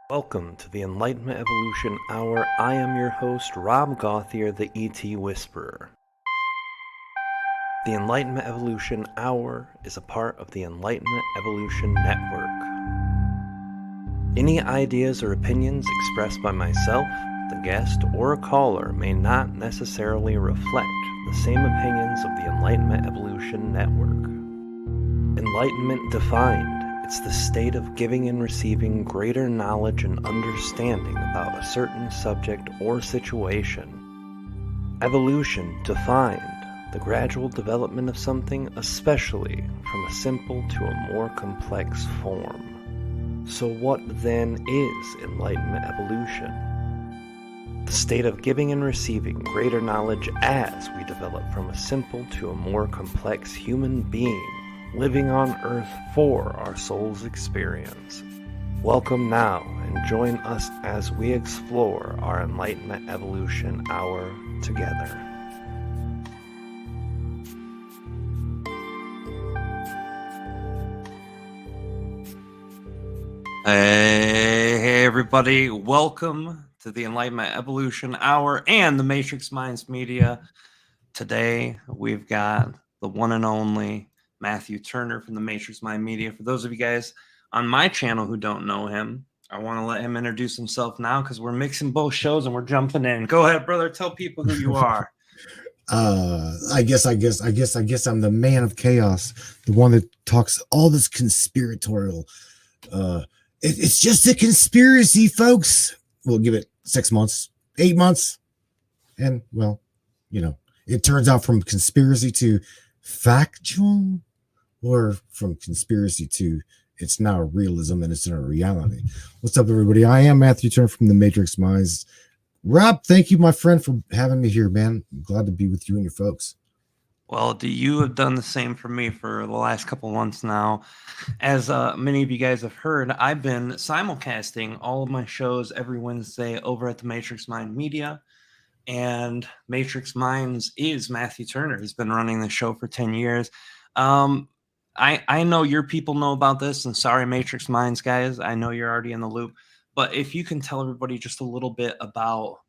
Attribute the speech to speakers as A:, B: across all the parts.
A: Welcome to the Enlightenment Evolution Hour. I am your host, Rob Gauthier the ET Whisperer. The Enlightenment Evolution Hour is a part of the Enlightenment Evolution Network. Any ideas or opinions expressed by myself, the guest, or a caller may not necessarily reflect the same opinions of the Enlightenment Evolution Network. Enlightenment defined. It's the state of giving and receiving greater knowledge and understanding about a certain subject or situation. Evolution defined. The gradual development of something, especially from a simple to a more complex form. So what then is Enlightenment Evolution? The state of giving and receiving greater knowledge as we develop from a simple to a more complex human being, living on Earth for our soul's experience. Welcome now and join us as we explore our Enlightenment Evolution Hour together. Hey everybody, welcome to the Enlightenment Evolution Hour and the Matrix Minds Media. Today we've got the one and only Matthew Turner from the Matrix Mind Media. For those of you guys on my channel who don't know him, I want to let him introduce himself now because we're mixing both shows and we're jumping in. Go ahead, brother. Tell people who you are.
B: I guess I'm the man of chaos, the one that talks all this conspiratorial. It's just a conspiracy, folks. We'll give it 6 months, 8 months, and well, it turns out from conspiracy to factual, or from conspiracy to it's now realism and it's in a reality. What's up, everybody? I am Matthew Turner from the Matrix Minds. Rob, thank you, my friend, for having me here, man. I'm glad to be with you and your folks.
A: Well, you have done the same for me for the last couple months now. As many of you guys have heard, I've been simulcasting all of my shows every Wednesday over at the Matrix Mind Media. And Matrix Minds is Matthew Turner. He's been running the show for 10 years. I know your people know about this, and sorry, Matrix Minds guys, I know you're already in the loop. But if you can tell everybody just a little bit about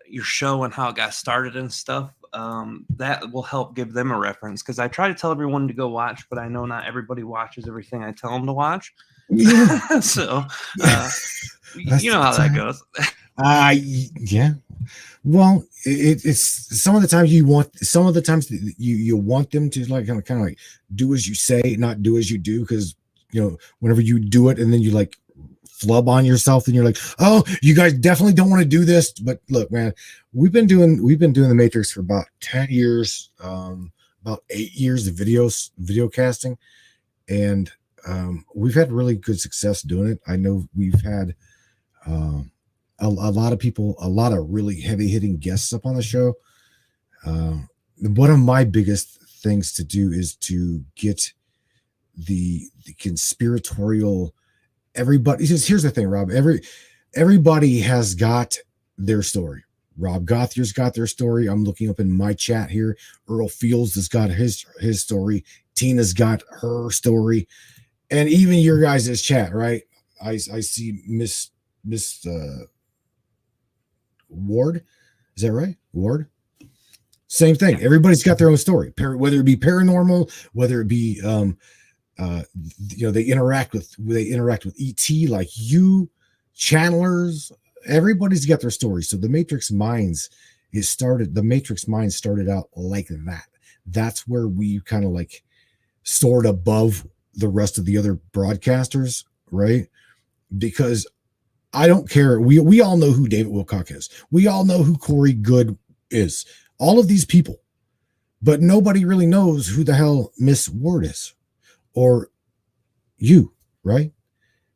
A: your show and how it got started and stuff, that will help give them a reference. Because I try to tell everyone to go watch, but I know not everybody watches everything I tell them to watch. Yeah. So, you know how that goes.
B: Yeah. Well, it's some of the times you want them to like kind of like do as you say, not do as you do, because whenever you do it and then you like flub on yourself and you're like, oh, you guys definitely don't want to do this. But look, man, we've been doing the Matrix for about 10 years, about 8 years of video casting, and we've had really good success doing it. I know we've had a lot of people, a lot of really heavy hitting guests up on the show. One of my biggest things to do is to get the conspiratorial. Everybody, here's the thing, Rob. Everybody has got their story. Rob Gauthier's got their story. I'm looking up in my chat here. Earl Fields has got his story. Tina's got her story, and even your guys' chat, right? I see Miss Ward, is that right? Ward. Same thing. Everybody's got their own story. Whether it be paranormal, whether it be they interact with ET, like you, channelers. Everybody's got their story. So the Matrix Minds started out like that. That's where we kind of like soared above the rest of the other broadcasters, right? Because I don't care. We all know who David Wilcock is. We all know who Corey Good is. All of these people. But nobody really knows who the hell Miss Ward is. Or you, right?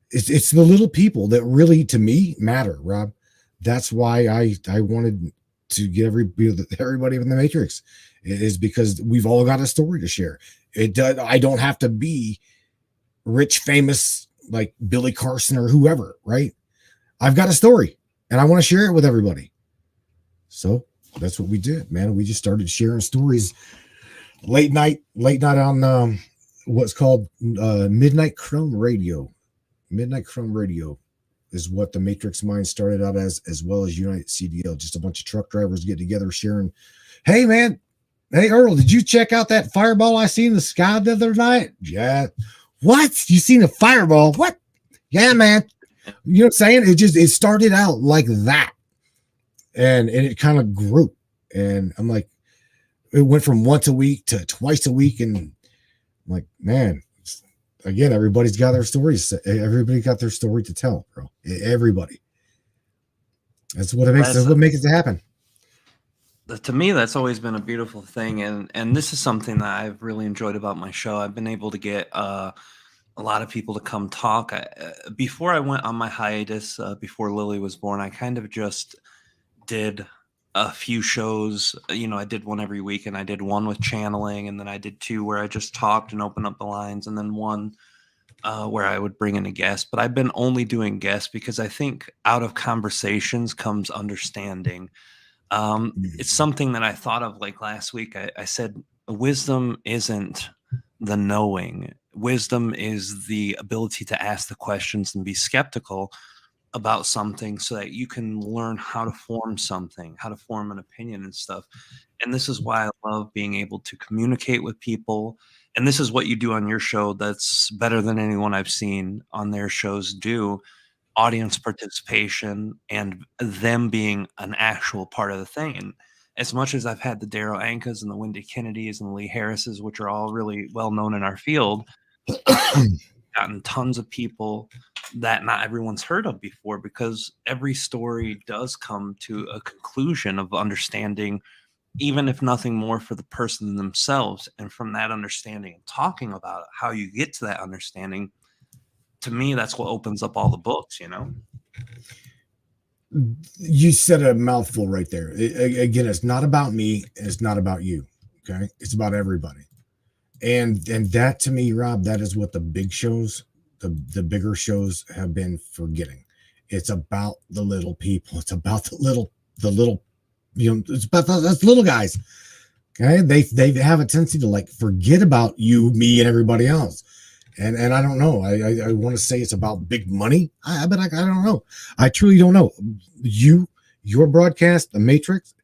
B: It's the little people that really, to me, matter, Rob. That's why I wanted to get everybody in the Matrix. It is because we've all got a story to share. I don't have to be rich, famous, like Billy Carson or whoever, right? I've got a story and I want to share it with everybody. So that's what we did, man. We just started sharing stories late night on what's called Midnight Chrome Radio. is what the Matrix Mind started out as well as Unite CDL. Just a bunch of truck drivers getting together, sharing. Hey, man. Hey, Earl, did you check out that fireball I seen in the sky the other night? Yeah. What? You seen a fireball? What? Yeah, man. You know what I'm saying? It started out like that. And it kind of grew. And I'm like, it went from once a week to twice a week. And I'm like, man, again, everybody's got their stories. Everybody got their story to tell, bro. Everybody. That's what makes it happen.
A: To me, that's always been a beautiful thing, and this is something that I've really enjoyed about my show. I've been able to get a lot of people to come talk. Before I went on my hiatus, before Lily was born, I kind of just did a few shows. I did one every week, and I did one with channeling, and then I did two where I just talked and opened up the lines, and then one where I would bring in a guest. But I've been only doing guests because I think out of conversations comes understanding. It's something that I thought of like last week. I said, wisdom isn't the knowing. Wisdom is the ability to ask the questions and be skeptical about something so that you can learn how to form something, how to form an opinion and stuff. And this is why I love being able to communicate with people. And this is what you do on your show that's better than anyone I've seen on their shows do. Audience participation and them being an actual part of the thing. And as much as I've had the Daryl Ankas and the Wendy Kennedys and the Lee Harrises, which are all really well known in our field, gotten tons of people that not everyone's heard of before, because every story does come to a conclusion of understanding, even if nothing more, for the person themselves. And from that understanding and talking about it, how you get to that understanding, to me, that's what opens up all the books,
B: You said a mouthful right there. Again, it's not about me. It's not about you. Okay. It's about everybody. And that, to me, Rob, that is what the big shows, the bigger shows have been forgetting. It's about the little people. It's about the little, it's about those little guys. Okay. They have a tendency to like forget about you, me, and everybody else. And I don't know. I want to say it's about big money, but I don't know. I truly don't know. Your broadcast, the Matrix,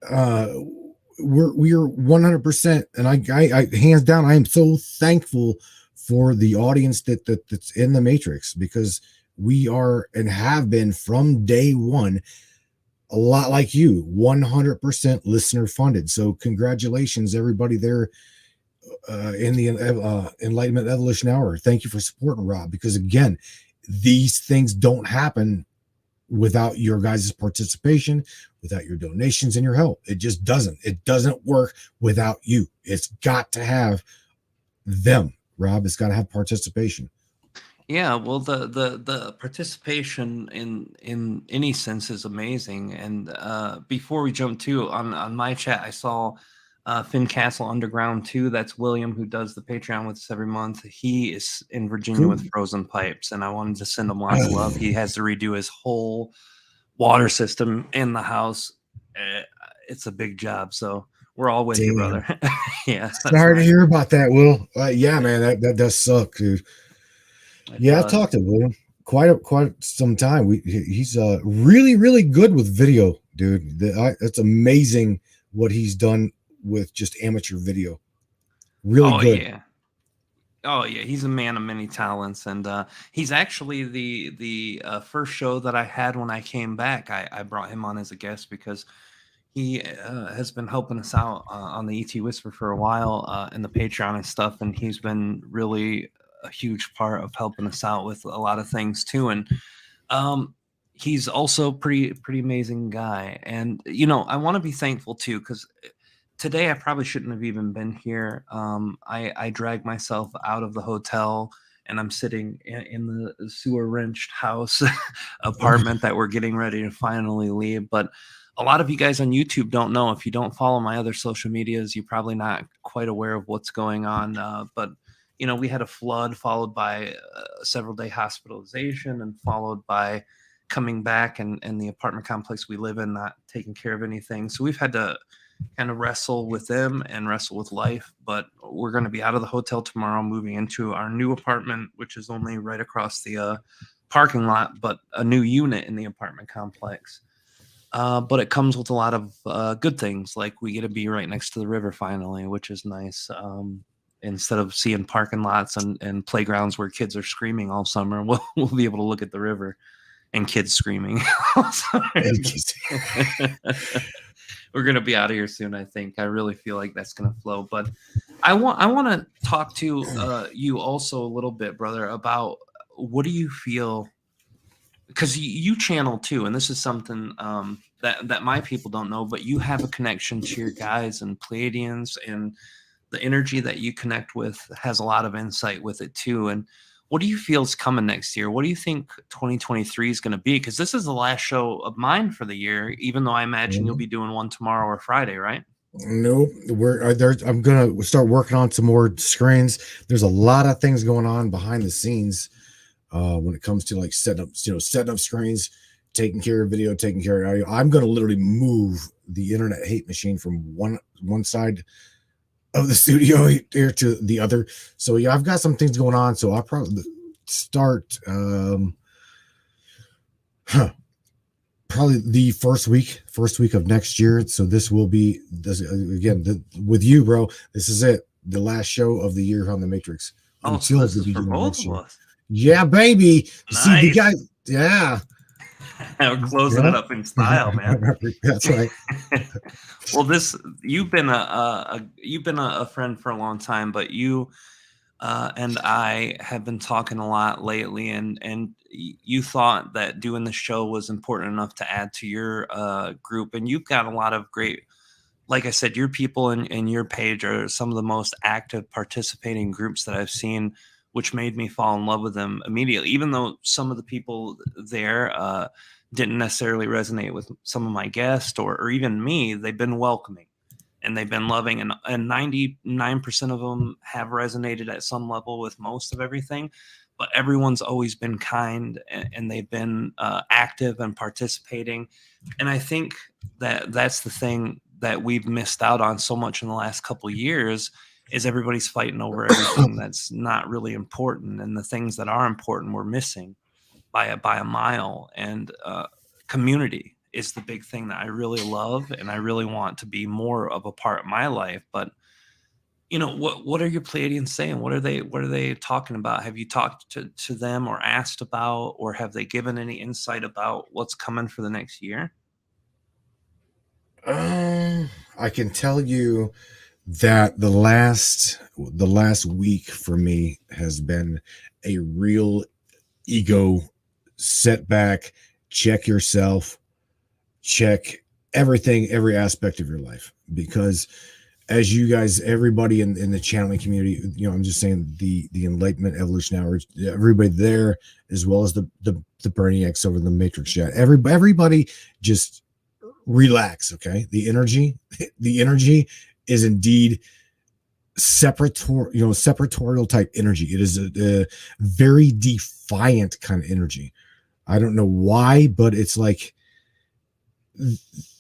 B: we're 100%, and I hands down, I am so thankful for the audience that's in the Matrix, because we are and have been from day one a lot like you, 100% listener funded. So congratulations, everybody there. In the Enlightenment Evolution Hour. Thank you for supporting Rob, because again, these things don't happen without your guys' participation, without your donations and your help. It just doesn't. It doesn't work without you. It's got to have them, Rob. It's got to have participation.
A: Yeah, well, the participation in any sense is amazing. And before we jump to on my chat, I saw Finn Castle Underground 2. That's William, who does the Patreon with us every month. He is in Virginia with frozen pipes, and I wanted to send him lots of love. He has to redo his whole water system in the house. It's a big job, so we're all with you, brother. Yeah,
B: sorry to hear about that, Will. Yeah, man, that does suck, dude. I've talked to William quite some time. He's really, really good with video, dude. That's amazing what he's done with just amateur video. Really good.
A: Oh yeah, he's a man of many talents, and he's actually the first show that I had when I came back. I brought him on as a guest because he has been helping us out on the ET Whisperer for a while in the Patreon and stuff, and he's been really a huge part of helping us out with a lot of things too. And he's also pretty amazing guy. And I want to be thankful too, because today I probably shouldn't have even been here. I dragged myself out of the hotel, and I'm sitting in the sewer wrenched house apartment that we're getting ready to finally leave. But a lot of you guys on YouTube don't know. If you don't follow my other social medias, you're probably not quite aware of what's going on. But we had a flood followed by several day hospitalization, and followed by coming back and the apartment complex we live in not taking care of anything. So we've had to kind of wrestle with them and wrestle with life. But we're going to be out of the hotel tomorrow, moving into our new apartment, which is only right across the parking lot, but a new unit in the apartment complex. But it comes with a lot of good things, like we get to be right next to the river finally, which is nice. Instead of seeing parking lots and playgrounds where kids are screaming all summer, we'll be able to look at the river and kids screaming. We're gonna be out of here soon, I think. I really feel like that's gonna flow. But I want to talk to you also a little bit, brother, about what do you feel, because you channel too, and this is something that my people don't know, but you have a connection to your guides and Pleiadians, and the energy that you connect with has a lot of insight with it too. And what do you feel is coming next year? What do you think 2023 is going to be? Because this is the last show of mine for the year, even though I imagine you'll be doing one tomorrow or Friday, right?
B: Nope. I'm gonna start working on some more screens. There's a lot of things going on behind the scenes when it comes to like setting up screens, taking care of video, taking care of audio. I'm gonna literally move the internet hate machine from one side of the studio here to the other. So yeah, I've got some things going on. So I'll probably start probably the first week of next year. So this will be again with you, bro. This is it, the last show of the year on the Matrix.
A: Oh, so this is for both of us.
B: Yeah, baby.
A: Nice.
B: See the guy. Yeah.
A: We're closing it up in style, man.
B: That's right.
A: Well, you've been a friend for a long time, but you and I have been talking a lot lately, and you thought that doing the show was important enough to add to your group, and you've got a lot of great, like I said, your people and your page are some of the most active participating groups that I've seen, which made me fall in love with them immediately, even though some of the people there didn't necessarily resonate with some of my guests or even me. They've been welcoming and they've been loving, and 99% of them have resonated at some level with most of everything, but everyone's always been kind and they've been active and participating. And I think that that's the thing that we've missed out on so much in the last couple of years, is everybody's fighting over everything that's not really important, and the things that are important we're missing by a mile. And community is the big thing that I really love, and I really want to be more of a part of my life. But what are your Pleiadians saying? What are they talking about? Have you talked to them or asked about, or have they given any insight about what's coming for the next year?
B: I can tell you that the last week for me has been a real ego setback. Check yourself, check everything, every aspect of your life, because as you guys, everybody in the channeling community, I'm just saying the Enlightenment evolution hours, everybody there, as well as the Brainiacs over the Matrix chat, everybody just relax. Okay. The energy is indeed separatorial type energy. It is a very defiant kind of energy. I don't know why, but it's like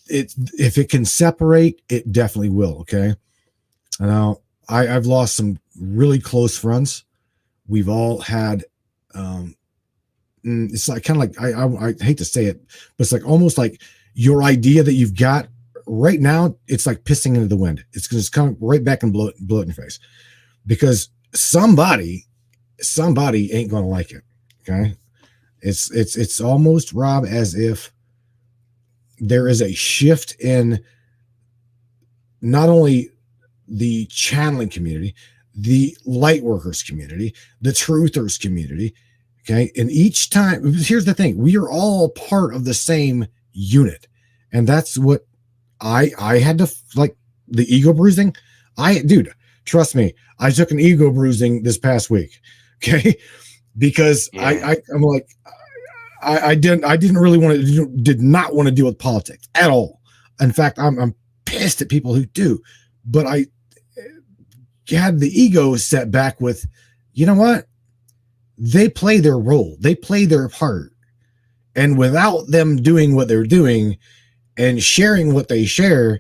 B: if it can separate, it definitely will. Okay. Now I've lost some really close friends. We've all had it's like kind of like I hate to say it, but it's like almost like your idea that you've got right now, it's like pissing into the wind. It's going to come right back and blow it in your face, because somebody ain't going to like it. Okay. It's almost, Rob, as if there is a shift in not only the channeling community, the light workers community, the truthers community. Okay. And each time, here's the thing, we are all part of the same unit. And that's what I had to, like, the ego bruising. Dude, trust me, I took an ego bruising this past week. Okay. Because yeah. I'm like, I didn't really did not want to deal with politics at all. In fact, I'm pissed at people who do, but I had the ego set back with, you know what? They play their role. They play their part. And without them doing what they're doing and sharing what they share,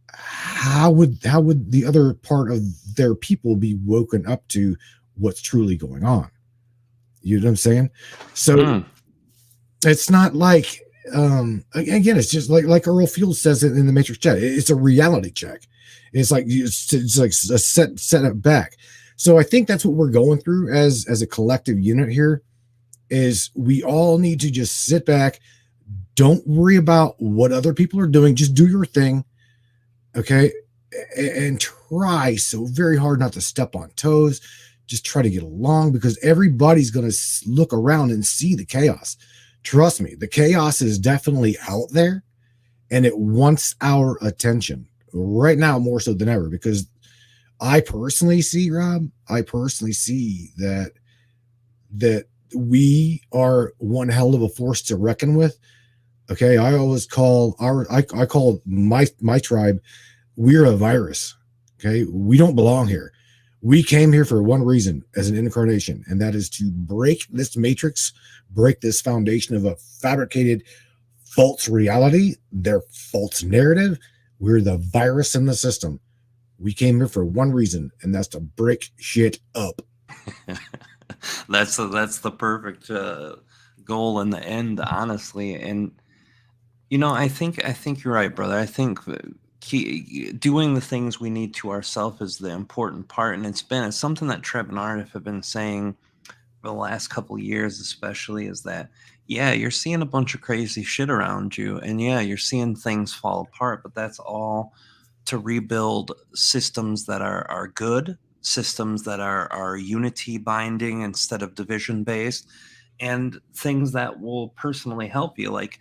B: how would the other part of their people be woken up to what's truly going on? You know what I'm saying? So it's not like, again, it's just like Earl Field says it in the Matrix chat. It's a reality check. It's like a set it back. So I think that's what we're going through as a collective unit here. Is we all need to just sit back. Don't worry about what other people are doing. Just do your thing, okay? And try so very hard not to step on toes. Just try to get along, because everybody's going to look around and see the chaos. Trust me, the chaos is definitely out there, and it wants our attention right now more so than ever, because I personally see, Rob, that we are one hell of a force to reckon with. Okay, I always call I call my tribe, we're a virus. Okay, we don't belong here. We came here for one reason as an incarnation, and that is to break this matrix, break this foundation of a fabricated false reality, their false narrative. We're the virus in the system. We came here for one reason, and that's to break shit up.
A: That's the perfect goal in the end, honestly. And I think you're right, brother. I think doing the things we need to ourselves is the important part, and it's something that Treb and Aridif have been saying for the last couple of years, especially, is that you're seeing a bunch of crazy shit around you, and you're seeing things fall apart, but that's all to rebuild systems that are good, systems that are unity binding instead of division based, and things that will personally help you. Like,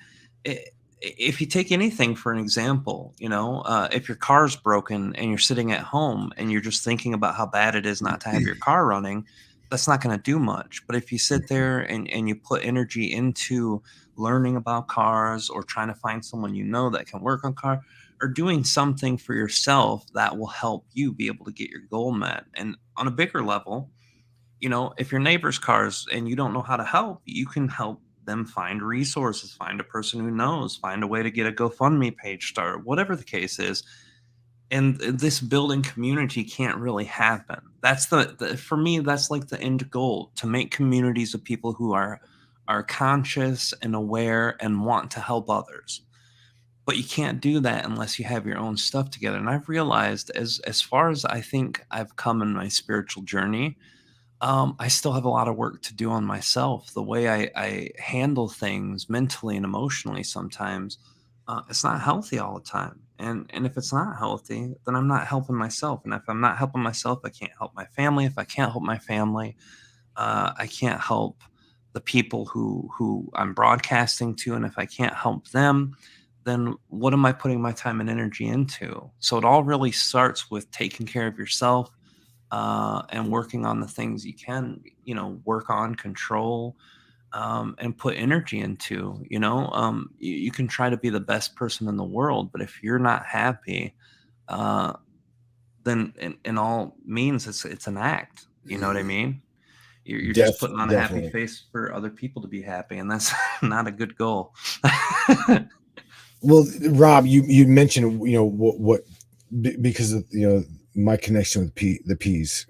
A: if you take anything for an example, if your car's broken and you're sitting at home and you're just thinking about how bad it is not to have your car running, that's not going to do much. But if you sit there and you put energy into learning about cars, or trying to find someone that can work on car, or doing something for yourself that will help you be able to get your goal met. And on a bigger level, if your neighbor's cars and you don't know how to help, you can help them find resources, find a person who knows, find a way to get a GoFundMe page started, whatever the case is. And this building community can't really happen. That's for me, that's like the end goal, to make communities of people who are conscious and aware and want to help others. But you can't do that unless you have your own stuff together. And I've realized, as far as I think I've come in my spiritual journey, I still have a lot of work to do on myself. The way I handle things mentally and emotionally sometimes, it's not healthy all the time. And if it's not healthy, then I'm not helping myself. And if I'm not helping myself, I can't help my family. If I can't help my family, I can't help the people who I'm broadcasting to. And if I can't help them, then what am I putting my time and energy into? So it all really starts with taking care of yourself, and working on the things you can, work on, control, and put energy into. You can try to be the best person in the world, but if you're not happy, then in all means, it's an act. You know what I mean? You're just putting on a happy face for other people to be happy, and that's not a good goal.
B: Well, Rob, you mentioned what because of my connection with the P's.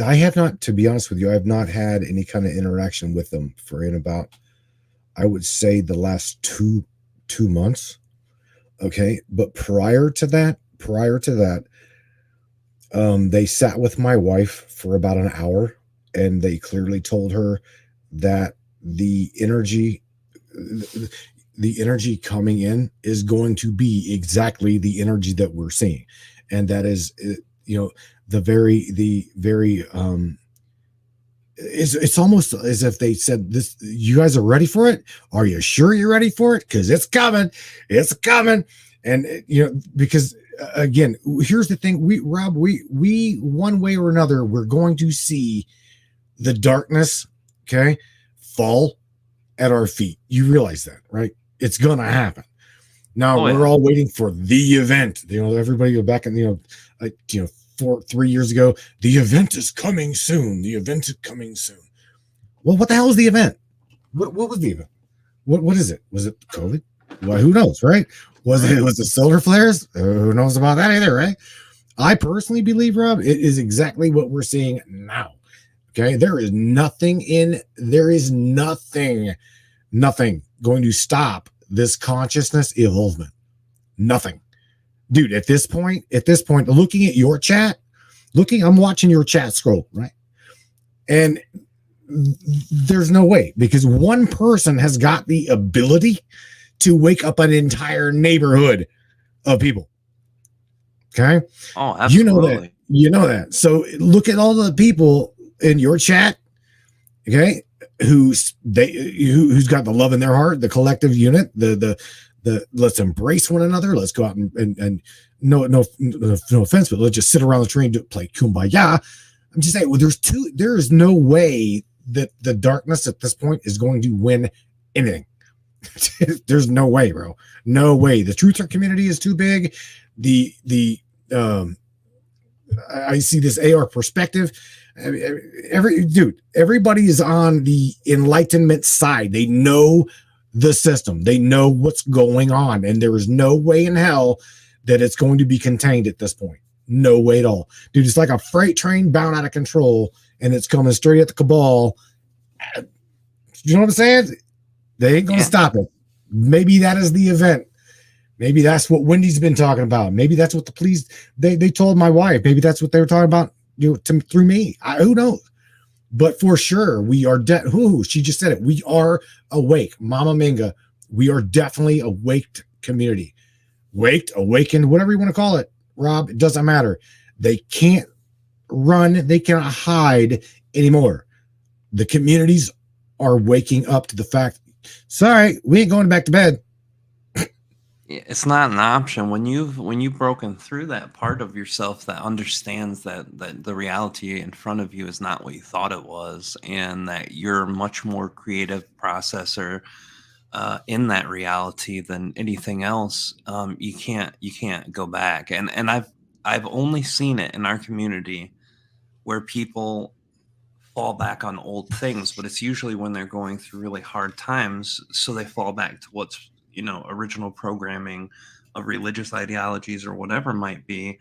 B: I have not, to be honest with you, I have not had any kind of interaction with them for in about, I would say, the last two months. Okay, but prior to that, they sat with my wife for about an hour, and they clearly told her that the energy coming in is going to be exactly the energy that we're seeing. And that is, the very it's almost as if they said, this, you guys are ready for it. Are you sure you're ready for it? Cause it's coming. And because again, here's the thing, we one way or another, we're going to see the darkness, okay, fall at our feet. You realize that, right? It's gonna happen. Now we're all waiting for the event. Everybody go back and 3 years ago, the event is coming soon. The event is coming soon. Well, what the hell is the event? What was the event? What is it? Was it COVID? Well, who knows, right? Was it solar flares? Who knows about that either, right? I personally believe, Rob, it is exactly what we're seeing now. Okay, there is nothing going to stop this consciousness evolvement. Nothing. Dude, at this point, looking at your chat, I'm watching your chat scroll, right? And there's no way, because one person has got the ability to wake up an entire neighborhood of people. Okay.
C: Oh, absolutely.
B: You know that. So look at all the people in your chat, okay, who's got the love in their heart, the collective unit, the let's embrace one another. Let's go out and no offense, but let's just sit around the tree and play kumbaya. I'm just saying, well, there is no way that the darkness at this point is going to win anything. There's no way, bro. No way. The truther community is too big. I see this AR perspective. Everybody is on the Enlightenment side. They know the system. They know what's going on, and there is no way in hell that it's going to be contained at this point. No way at all, dude. It's like a freight train bound out of control, and it's coming straight at the cabal. You know what I'm saying? They ain't gonna stop it. Maybe that is the event. Maybe that's what Wendy's been talking about. Maybe that's what the police they told my wife. Maybe that's what they were talking about, through me. Who knows? But for sure, we are dead. She just said it. We are awake, Mama Minga. We are definitely a waked community. Waked, awakened, whatever you want to call it, Rob. It doesn't matter. They can't run. They cannot hide anymore. The communities are waking up to the fact. Sorry, we ain't going back to bed.
C: It's not an option when you've broken through that part of yourself that understands that the reality in front of you is not what you thought it was, and that you're a much more creative processor in that reality than anything else. You can't go back, and I've only seen it in our community where people fall back on old things, but it's usually when they're going through really hard times, so they fall back to what's original programming of religious ideologies or whatever might be.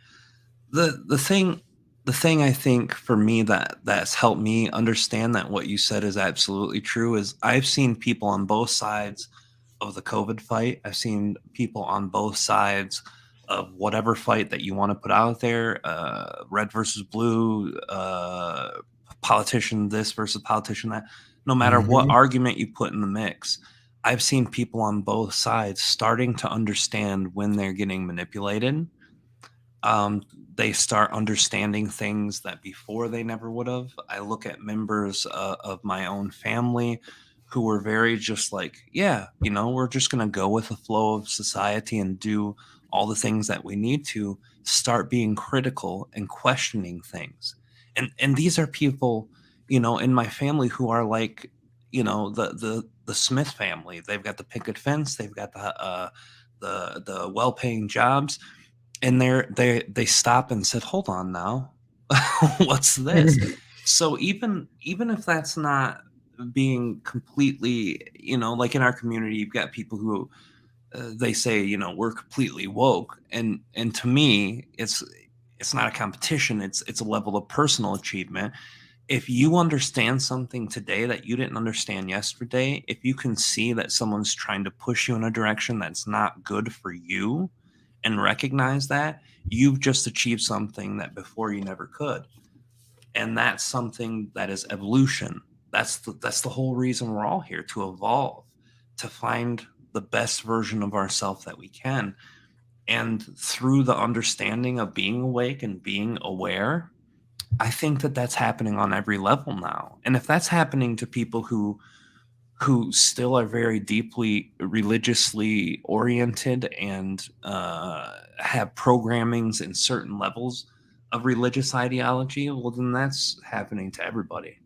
C: The thing I think for me that's helped me understand that what you said is absolutely true is I've seen people on both sides of the COVID fight. I've seen people on both sides of whatever fight that you want to put out there, red versus blue, politician this versus politician that. No matter what argument you put in the mix, I've seen people on both sides starting to understand when they're getting manipulated. They start understanding things that before they never would have. I look at members of my own family who were very just like, yeah, we're just going to go with the flow of society and do all the things that we need to, start being critical and questioning things. And these are people, in my family who are like, the Smith family. They've got the picket fence. They've got the well-paying jobs, and they stop and said, "Hold on now, what's this?" So even if that's not being completely, like in our community, you've got people who they say, we're completely woke, and to me, it's not a competition. It's a level of personal achievement. If you understand something today that you didn't understand yesterday, if you can see that someone's trying to push you in a direction that's not good for you and recognize that, you've just achieved something that before you never could. And that's something that is evolution. That's the whole reason we're all here, to evolve, to find the best version of ourselves that we can. And through the understanding of being awake and being aware, I think that that's happening on every level now. And if that's happening to people who still are very deeply religiously oriented and have programmings in certain levels of religious ideology, well, then that's happening to everybody.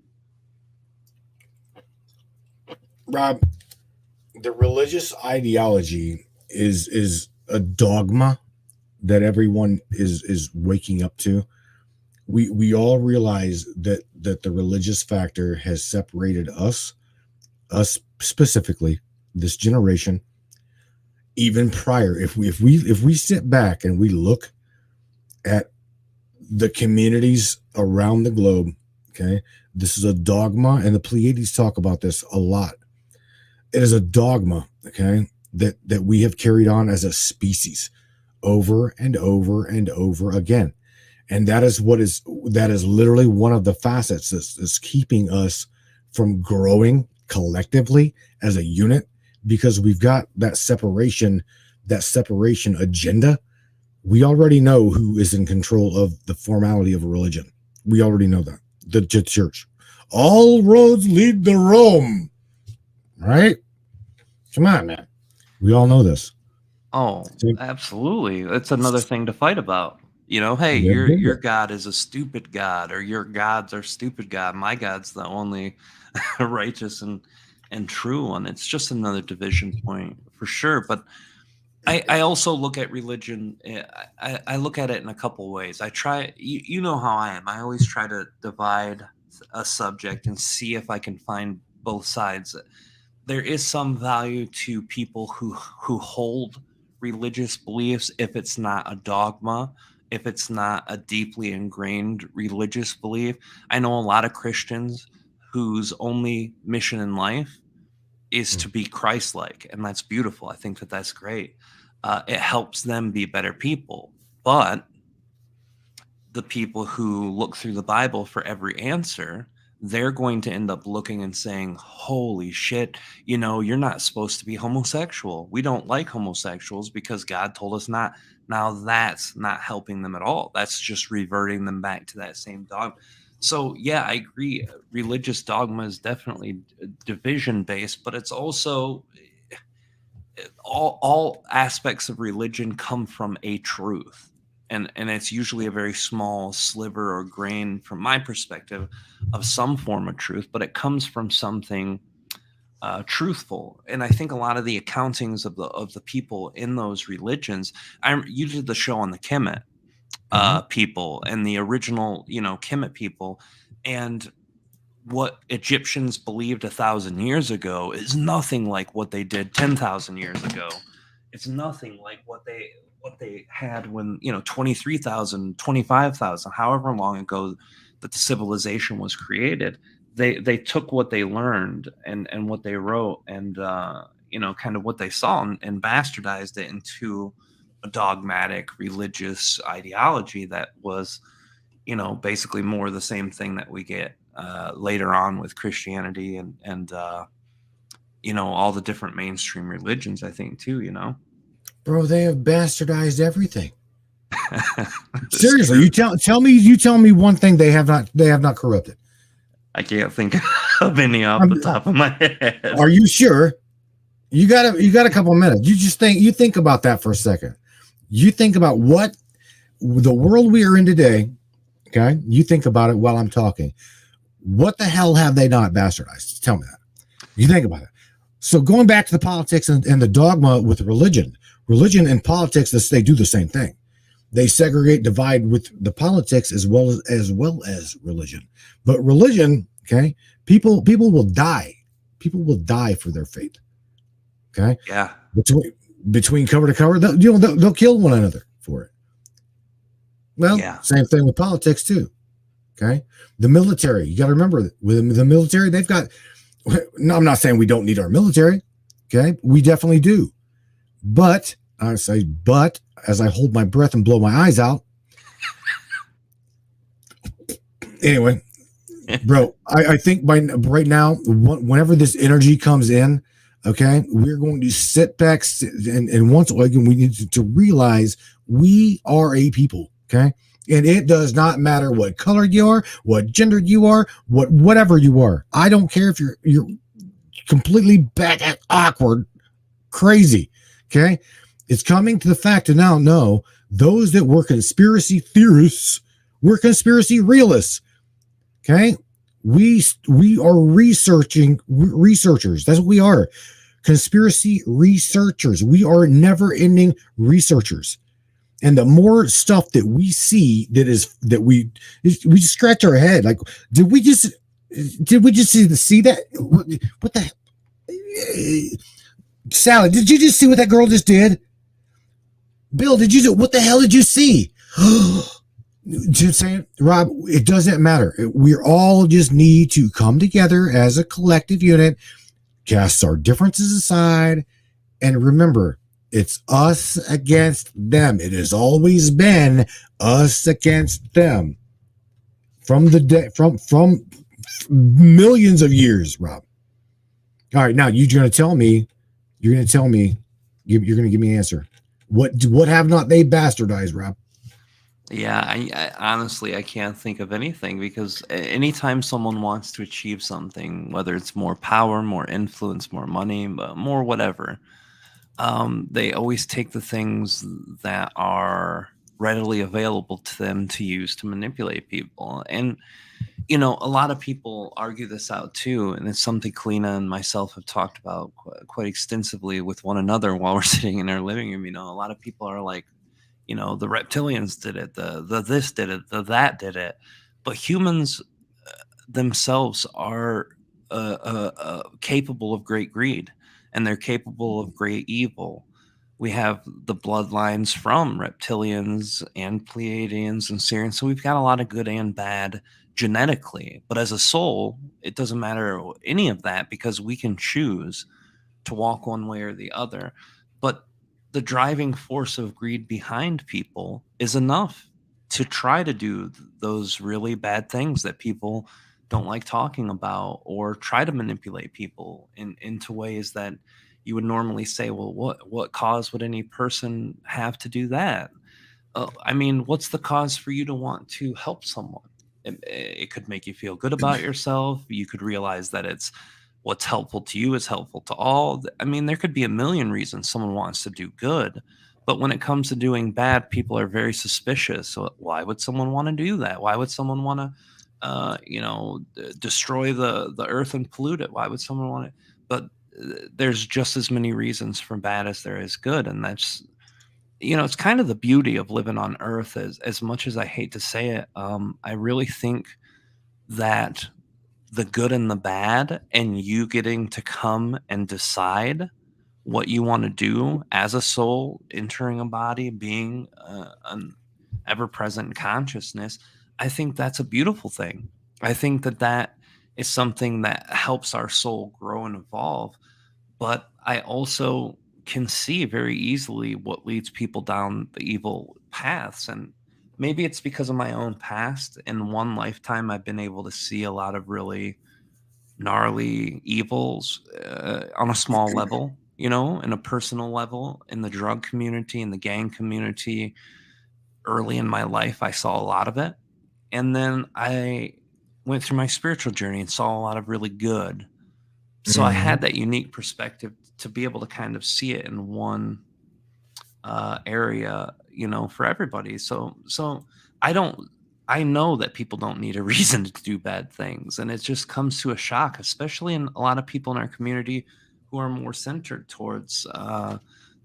B: Rob, the religious ideology is a dogma that everyone is waking up to. We all realize that the religious factor has separated us specifically, this generation, even prior. If we sit back and we look at the communities around the globe, Okay, this is a dogma, and the Pleiades talk about this a lot. It is a dogma, okay, that we have carried on as a species over and over and over again. And that is literally one of the facets that's keeping us from growing collectively as a unit, because we've got that separation agenda. We already know who is in control of the formality of a religion. We already know that. The church. All roads lead to Rome. Right? Come on, man. We all know this.
C: Oh, absolutely. That's another thing to fight about. You know, hey, your God is a stupid God, or your gods are stupid God. My God's the only righteous and true one. It's just another division point for sure. But I also look at religion. I look at it in a couple ways. I try, you know how I am. I always try to divide a subject and see if I can find both sides. There is some value to people who hold religious beliefs if it's not a dogma, if it's not a deeply ingrained religious belief. I know a lot of Christians whose only mission in life is to be Christ-like, and that's beautiful. I think that that's great. It helps them be better people. But the people who look through the Bible for every answer, they're going to end up looking and saying, holy shit, you know, you're not supposed to be homosexual. We don't like homosexuals because God told us not. Now that's not helping them at all. That's just reverting them back to that same dogma. So yeah, I agree. Religious dogma is definitely division based, but it's also all aspects of religion come from a truth. And it's usually a very small sliver or grain, from my perspective, of some form of truth, but it comes from something truthful. And I think a lot of the accountings of the people in those religions, you did the show on the Kemet people and the original, Kemet people, and what Egyptians believed 1,000 years ago is nothing like what they did 10,000 years ago. It's nothing like what they had when, 23,000, 25,000, however long ago that the civilization was created. They took what they learned and what they wrote and, kind of what they saw and bastardized it into a dogmatic religious ideology that was, basically more the same thing that we get later on with Christianity and all the different mainstream religions, I think, too,
B: Bro, they have bastardized everything. Seriously, you tell me one thing they have not corrupted.
C: I can't think of any off the top of my head.
B: Are you sure? You got a couple of minutes. You think about that for a second. You think about what the world we are in today. Okay, you think about it while I'm talking. What the hell have they not bastardized? Tell me that. You think about it. So going back to the politics and the dogma with religion and politics, they do the same thing. They segregate, divide with the politics as well as religion. But religion, okay, people will die. People will die for their faith. Okay.
C: Yeah.
B: Between cover to cover, they'll kill one another for it. Well, yeah. Same thing with politics too. Okay. The military, you got to remember with the military, they've got. No, I'm not saying we don't need our military. Okay, we definitely do. But I say, as I hold my breath and blow my eyes out. Anyway, bro, I think by right now, whenever this energy comes in, okay, we're going to sit back and once again, we need to realize we are a people. Okay. And it does not matter what color you are, what gender you are, whatever you are. I don't care if you're completely back at awkward, crazy. Okay. It's coming to the fact to now know those that were conspiracy theorists were conspiracy realists. Okay. We are researchers. That's what we are. Conspiracy researchers. We are never ending researchers. And the more stuff that we see that we just scratch our head. Like, did we just see that? What the Sally, did you just see what that girl just did? Bill, what the hell did you see? Just saying, Rob, it doesn't matter. We all just need to come together as a collective unit, cast our differences aside, and remember, it's us against them. It has always been us against them from from millions of years, Rob. All right, now you're going to tell me, you're going to give me an answer. What have not they bastardized, Rob?
C: Yeah, I honestly I can't think of anything, because anytime someone wants to achieve something, whether it's more power, more influence, more money, more whatever, they always take the things that are readily available to them to use to manipulate people. And a lot of people argue this out too, and it's something Kalina and myself have talked about quite extensively with one another while we're sitting in our living room. A lot of people are like, the reptilians did it, the this did it, the that did it, but humans themselves are capable of great greed, and they're capable of great evil. We have the bloodlines from reptilians and Pleiadians and Syrians, so we've got a lot of good and bad genetically. But as a soul, it doesn't matter any of that, because we can choose to walk one way or the other. But the driving force of greed behind people is enough to try to do those really bad things that people don't like talking about, or try to manipulate people into ways that you would normally say, well, what cause would any person have to do that? I mean, what's the cause for you to want to help someone? It could make you feel good about yourself. You could realize that it's what's helpful to you is helpful to all. I mean, there could be a million reasons someone wants to do good, but when it comes to doing bad, people are very suspicious. So why would someone want to do that? Why would someone want to, destroy the earth and pollute it? Why would someone want to? But there's just as many reasons for bad as there is good, and that's, it's kind of the beauty of living on Earth. As much as I hate to say it, I really think that the good and the bad, and you getting to come and decide what you want to do as a soul entering a body, being an ever-present consciousness, I think that's a beautiful thing. I think that is something that helps our soul grow and evolve. But I also can see very easily what leads people down the evil paths. And maybe it's because of my own past. In one lifetime, I've been able to see a lot of really gnarly evils on a small level, in a personal level, in the drug community, in the gang community. Early in my life, I saw a lot of it. And then I went through my spiritual journey and saw a lot of really good. So I had that unique perspective to be able to kind of see it in one area, for everybody. So I know that people don't need a reason to do bad things. And it just comes to a shock, especially in a lot of people in our community who are more centered towards the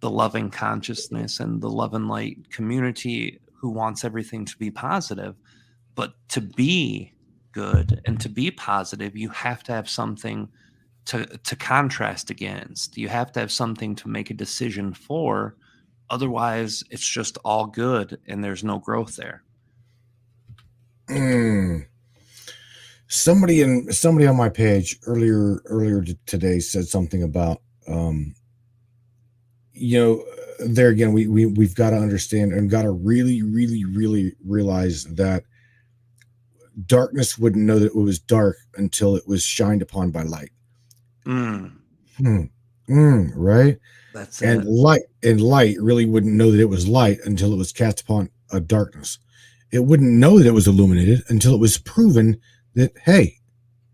C: loving consciousness and the love and light community, who wants everything to be positive. But to be good and to be positive, you have to have something to contrast against. You have to have something to make a decision for. Otherwise, it's just all good and there's no growth there.
B: Somebody on my page earlier today said something about there again, we've got to understand and got to really realize that darkness wouldn't know that it was dark until it was shined upon by light. Right?
C: That's
B: and
C: it.
B: Light really wouldn't know that it was light until it was cast upon a darkness. It wouldn't know that it was illuminated until it was proven that, hey,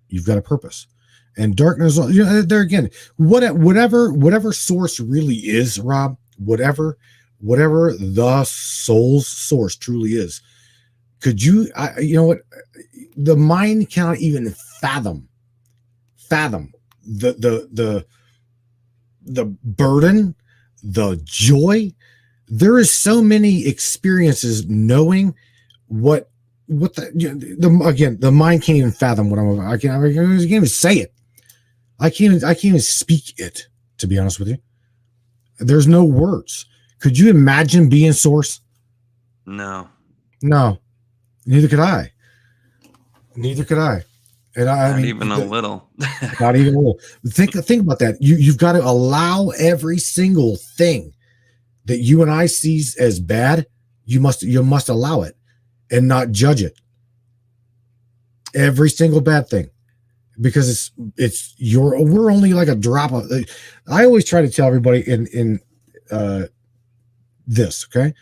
B: you've got a purpose. And darkness, there again, whatever source really is, Rob, whatever the soul's source truly is, could you, the mind cannot even fathom the burden, the joy. There is so many experiences knowing what the mind can't even fathom what I'm about. I can't even say it. I can't even speak it, to be honest with you. There's no words. Could you imagine being source?
C: No.
B: Neither could I. Neither could I. And
C: Not even a little.
B: Not even a little. Think about that. You've got to allow every single thing that you and I sees as bad. You must allow it and not judge it. Every single bad thing, because we're only like a drop of. I always try to tell everybody in this. Okay,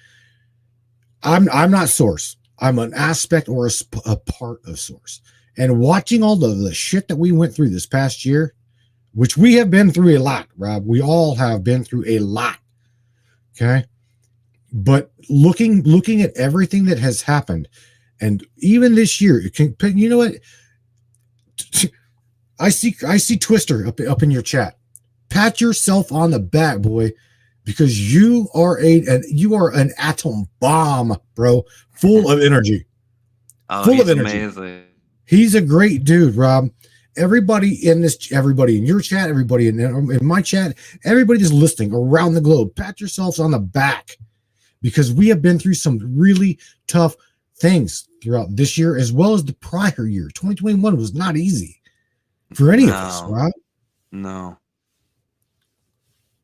B: I'm not source. I'm an aspect or a part of source. And watching all the shit that we went through this past year, which we have been through a lot, Rob. We all have been through a lot. Okay. But looking at everything that has happened, and even this year, you know what? I see Twister up in your chat. Pat yourself on the back, boy, because you are an atom bomb, bro, full of energy.
C: Oh, full of energy. Amazing.
B: He's a great dude, Rob. Everybody in your chat, everybody in my chat, everybody just listening around the globe, pat yourselves on the back, because we have been through some really tough things throughout this year as well as the prior year. 2021 was not easy for any of us, Rob.
C: No.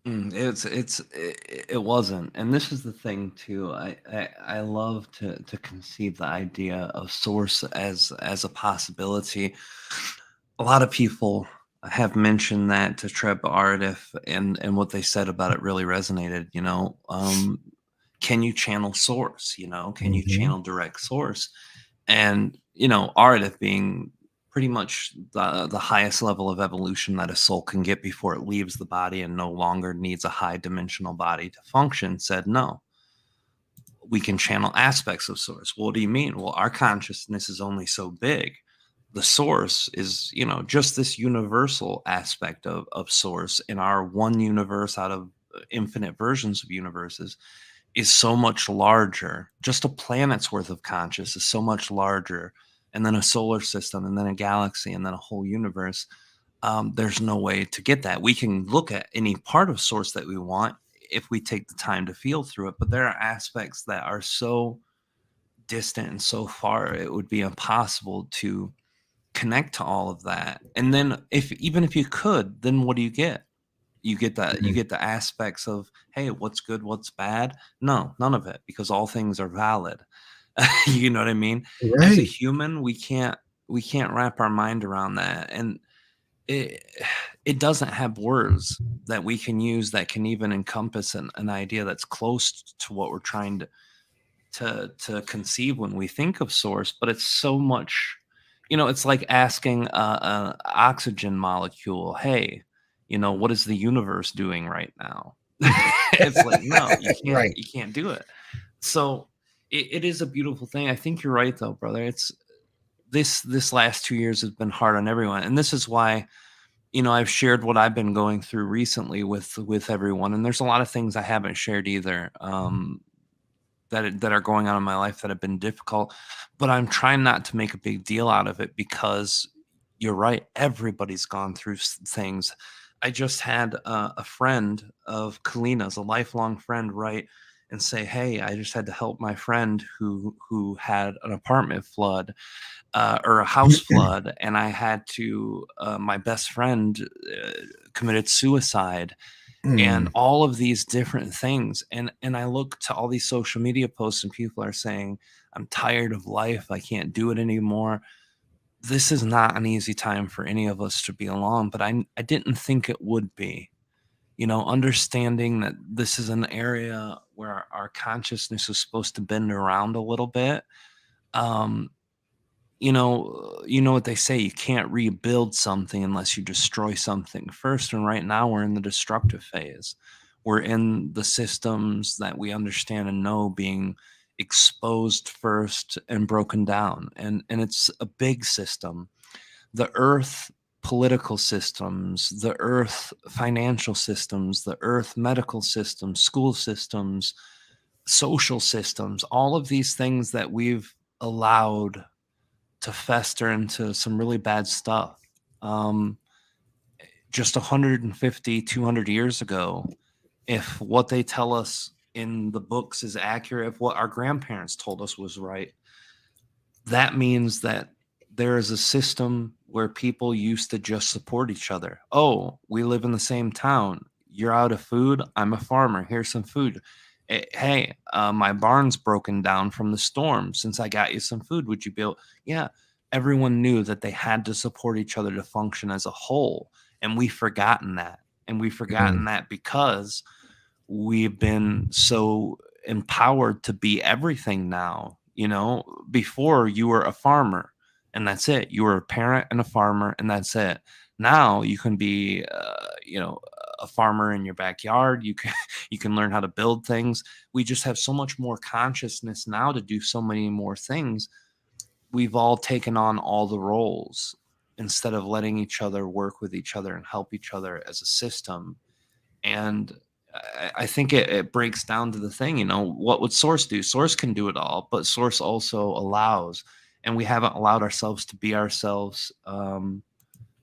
C: It wasn't. And this is the thing too. I love to conceive the idea of source as a possibility. A lot of people have mentioned that to Treb Aridif, and what they said about it really resonated. Can you channel source? Can you channel direct source? And Aridif being pretty much the highest level of evolution that a soul can get before it leaves the body and no longer needs a high dimensional body to function, said no, we can channel aspects of source. Well, what do you mean? Well, our consciousness is only so big. The source is just this universal aspect of source, in our one universe out of infinite versions of universes is so much larger. Just a planet's worth of conscious is so much larger, and then a solar system, and then a galaxy, and then a whole universe. There's no way to get that. We can look at any part of source that we want if we take the time to feel through it, but there are aspects that are so distant and so far, it would be impossible to connect to all of that. And then even if you could, then what do you get? You get that you get the aspects of, hey, what's good, what's bad? No, none of it, because all things are valid. You know what I mean?
B: Right.
C: As a human, we can't wrap our mind around that. And it doesn't have words that we can use that can even encompass an idea that's close to what we're trying to conceive when we think of source. But it's so much, it's like asking an oxygen molecule, hey, what is the universe doing right now? It's like, no, you can't, right. You can't do it. So it is a beautiful thing. I think you're right, though, brother. It's this last 2 years has been hard on everyone. And this is why, I've shared what I've been going through recently with everyone. And there's a lot of things I haven't shared either, that are going on in my life that have been difficult. But I'm trying not to make a big deal out of it, because you're right. Everybody's gone through things. I just had a friend of Kalina's, a lifelong friend, write and say, hey, I just had to help my friend who had an apartment flood or a house flood, and I had to, my best friend committed suicide, and all of these different things. And I look to all these social media posts, and people are saying, I'm tired of life. I can't do it anymore. This is not an easy time for any of us to be alone, but I didn't think it would be. Understanding that this is an area where our consciousness is supposed to bend around a little bit. You know what they say, you can't rebuild something unless you destroy something first. And right now we're in the destructive phase. We're in the systems that we understand and know being exposed first and broken down. And it's a big system. The earth political systems, the earth financial systems, the earth medical systems, school systems, social systems, all of these things that we've allowed to fester into some really bad stuff. Just 150, 200 years ago, if what they tell us in the books is accurate, if what our grandparents told us was right, that means that there is a system where people used to just support each other. Oh, we live in the same town. You're out of food. I'm a farmer. Here's some food. Hey, my barn's broken down from the storm. Since I got you some food, would you be able? Yeah. Everyone knew that they had to support each other to function as a whole. And we've forgotten that. And we've forgotten that because we've been so empowered to be everything now. You know, before you were a farmer and that's it. You were a parent and a farmer and that's it. Now you can be, a farmer in your backyard. You can learn how to build things. We just have so much more consciousness now to do so many more things. We've all taken on all the roles instead of letting each other work with each other and help each other as a system. And I think it breaks down to the thing, what would Source do? Source can do it all, but Source also allows, and we haven't allowed ourselves to be ourselves.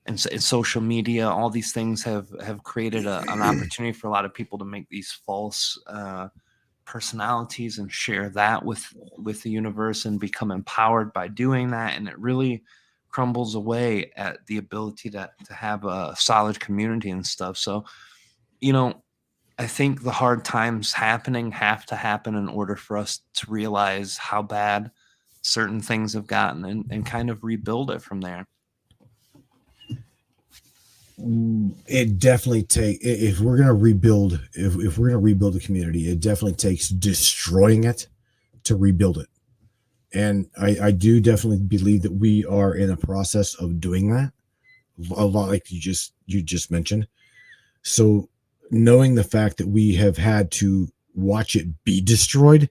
C: And social media, all these things have created an opportunity for a lot of people to make these false personalities and share that with the universe and become empowered by doing that. And it really crumbles away at the ability to have a solid community and stuff. So, I think the hard times happening have to happen in order for us to realize how bad certain things have gotten and kind of rebuild it from there.
B: It definitely if we're going to rebuild, if we're going to rebuild the community, it definitely takes destroying it to rebuild it. And I do definitely believe that we are in a process of doing that, a lot like you just mentioned. So knowing the fact that we have had to watch it be destroyed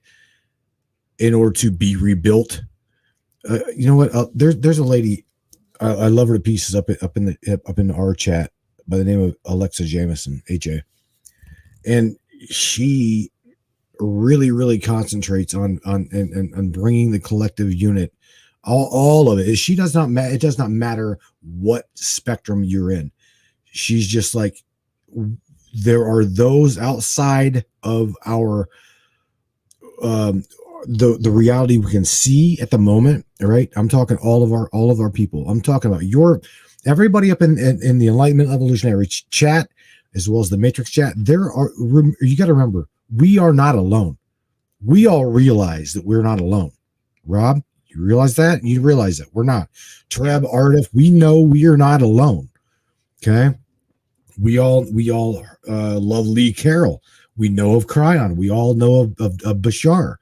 B: in order to be rebuilt, you know what? There's a lady, I love her to pieces up in our chat by the name of Alexa Jamison, HA, and she really, really concentrates on bringing the collective unit, all of it. She does not it does not matter what spectrum you're in. She's just like, there are those outside of our the reality we can see at the moment. All right, I'm talking all of our people. I'm talking about everybody up in the Enlightenment Evolutionary chat, as well as the Matrix chat. You got to remember, we are not alone. We all realize that we're not alone. Rob, you realize that? You realize that we're not. Treb, Aridif, we know we are not alone. Okay, we all love Lee Carroll. We know of Cryon. We all know of Bashar.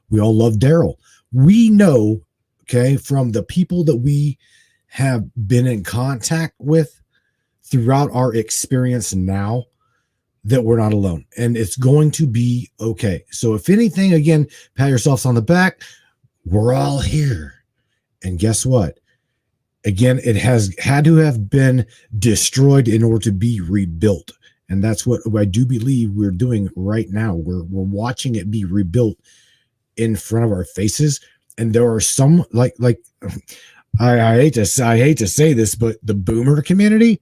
B: We all love Daryl. We know, okay, from the people that we have been in contact with throughout our experience now, that we're not alone, and it's going to be okay. So if anything, again, pat yourselves on the back. We're all here. And guess what? Again, it has had to have been destroyed in order to be rebuilt. And that's what I do believe we're doing right now. We're watching it be rebuilt in front of our faces. And there are some like I hate to say this, but the boomer community,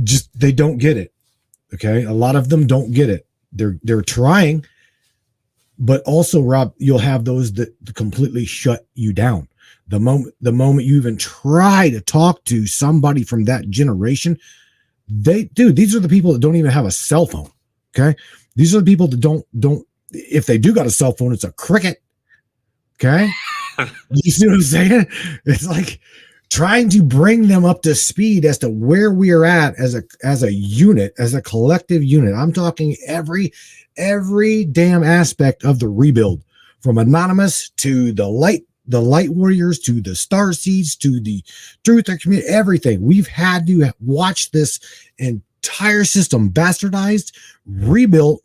B: just they don't get it. Okay, a lot of them don't get it. They're trying, but also, Rob, you'll have those that completely shut you down. The moment you even try to talk to somebody from that generation, these are the people that don't even have a cell phone. Okay, these are the people that don't. If they do got a cell phone, it's a cricket. Okay, you see what I'm saying? It's like trying to bring them up to speed as to where we are at as a unit, as a collective unit. I'm talking every damn aspect of the rebuild, from Anonymous to the light warriors to the star seeds to the truther community, everything. We've had to watch this entire system bastardized, rebuilt,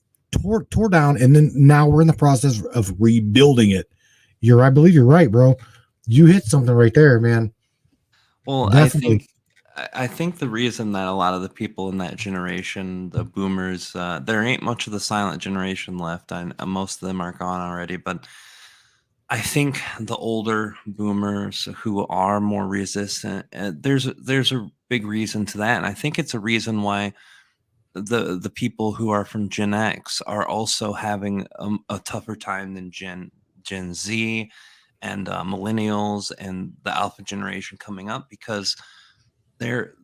B: tore down, and then now we're in the process of rebuilding it. I believe you're right, bro. You hit something right there, man.
C: Well, definitely. I think the reason that a lot of the people in that generation, the boomers, there ain't much of the silent generation left. Most of them are gone already, but I think the older boomers who are more resistant, there's a big reason to that, and I think it's a reason why the people who are from Gen X are also having a tougher time than Gen Z millennials and the alpha generation coming up, because they're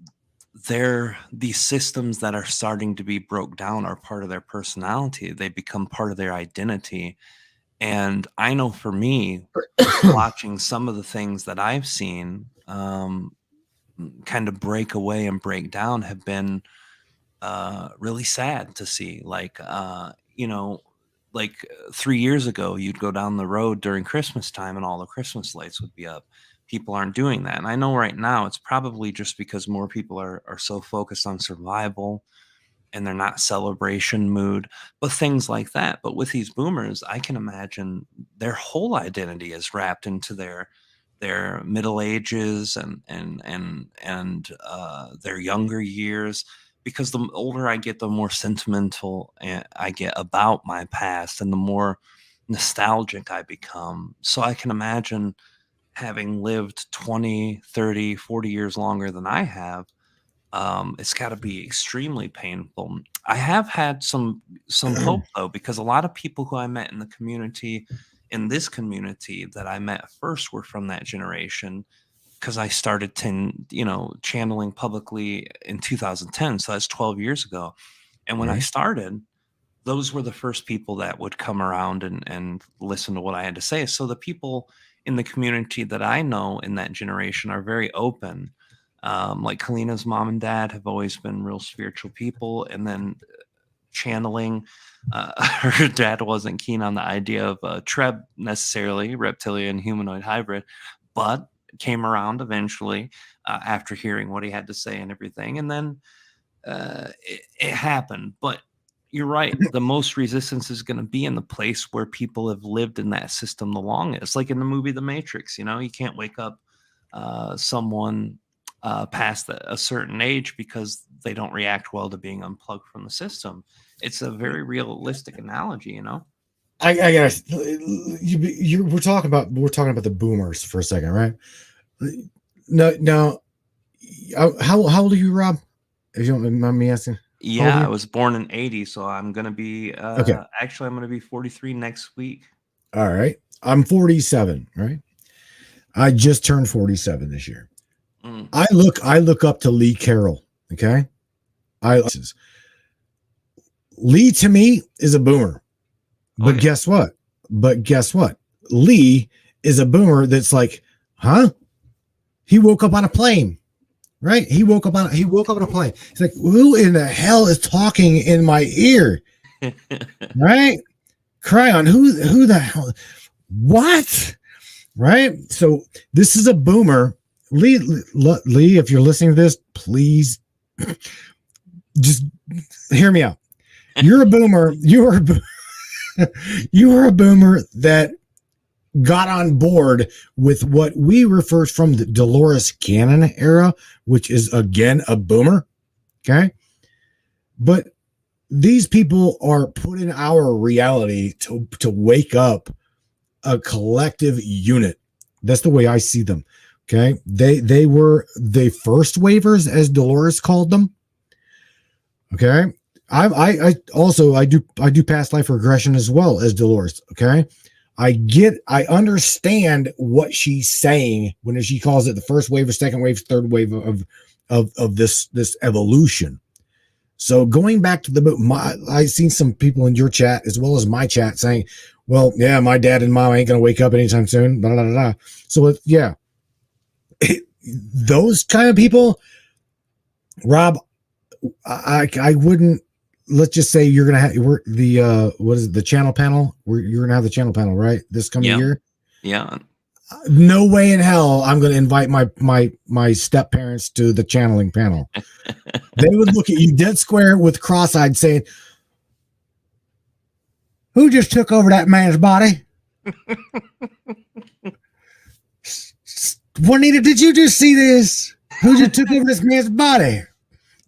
C: these systems that are starting to be broke down are part of their personality. They become part of their identity. And I know for me, watching some of the things that I've seen kind of break away and break down have been really sad to see. Like, you know, like 3 years ago, you'd go down the road during Christmas time and all the Christmas lights would be up. People aren't doing that. And I know right now it's probably just because more people are so focused on survival and they're not celebration mood, but things like that. But with these boomers, I can imagine their whole identity is wrapped into their middle ages and their younger years, because the older I get, the more sentimental I get about my past and the more nostalgic I become. So I can imagine, having lived 20, 30, 40 years longer than I have, it's got to be extremely painful. I have had some hope though, because a lot of people who I met in the community, in this community that I met first, were from that generation, because I started channeling publicly in 2010, so that's 12 years ago. And when I started, those were the first people that would come around and listen to what I had to say. So the people in the community that I know in that generation are very open. Like Kalina's mom and dad have always been real spiritual people, and then channeling, her dad wasn't keen on the idea of Treb necessarily, reptilian humanoid hybrid, but came around eventually after hearing what he had to say and everything. And then it happened. But you're right, the most resistance is going to be in the place where people have lived in that system the longest, like in the movie The Matrix. You know, you can't wake up someone past a certain age because they don't react well to being unplugged from the system. It's a very realistic analogy, you know.
B: I guess we're talking about the boomers for a second, right? No. How old are you, Rob? If you don't mind me asking.
C: Yeah, I was born in 80, so I'm gonna be
B: okay.
C: Actually, I'm gonna be 43 next week.
B: All right, I'm 47. Right, I just turned 47 this year. I look up to Lee Carroll. Okay, Lee to me is a boomer, but guess what? Lee is a boomer that's like, huh? He woke up on a plane, right? He woke up on a plane. He's like, who in the hell is talking in my ear? Right? Cry on who the hell? What? Right? So this is a boomer. Lee, if you're listening to this, please just hear me out. You're a boomer. You are a boomer that got on board with what we refer from the Dolores Cannon era, which is again a boomer. Okay. But these people are put in our reality to wake up a collective unit. That's the way I see them. Okay. They were the first waivers, as Dolores called them. Okay. I do past life regression as well as Dolores. Okay. I understand what she's saying when she calls it the first wave, second wave, third wave of this evolution. So going back to I've seen some people in your chat as well as my chat saying, well, yeah, my dad and mom ain't going to wake up anytime soon. Blah, blah, blah, blah. So yeah, those kind of people, Rob, I wouldn't. Let's just say you're gonna have the channel panel. You're gonna have the channel panel, right? This coming year.
C: Yeah.
B: No way in hell I'm gonna invite my step parents to the channeling panel. They would look at you dead square with cross-eyed, saying, "Who just took over that man's body?" Juanita, did you just see this? Who just took over this man's body?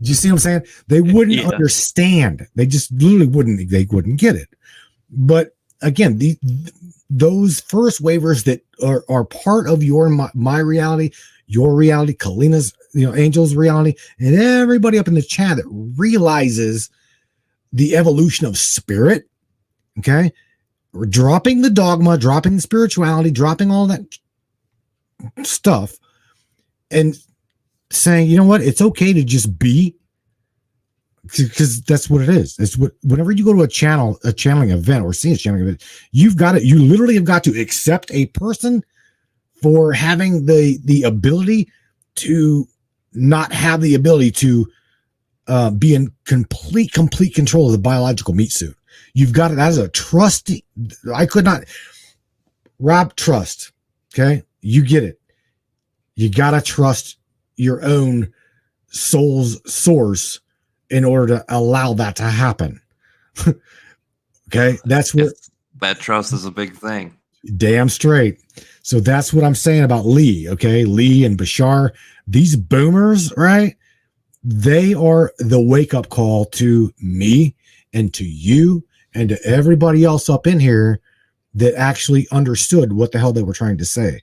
B: Do you see what I'm saying? They wouldn't understand. They just literally wouldn't. They wouldn't get it. But again, those first waivers that are part of my reality, your reality, Kalina's, Angel's reality, and everybody up in the chat that realizes the evolution of spirit. Okay, dropping the dogma, dropping the spirituality, dropping all that stuff, and saying, you know what, it's okay to just be, because that's what it is. It's what, whenever you go to a channeling event or see a channeling event, you literally have got to accept a person for having the ability to not have the ability to be in complete control of the biological meat suit. You've got it as a trusty. I could not, Rob, trust. Okay. You get it. You got to trust your own soul's source in order to allow that to happen. Okay. That's what
C: that trust is a big thing.
B: Damn straight. So that's what I'm saying about Lee. Okay. Lee and Bashar, these boomers, right? They are the wake up call to me and to you and to everybody else up in here that actually understood what the hell they were trying to say.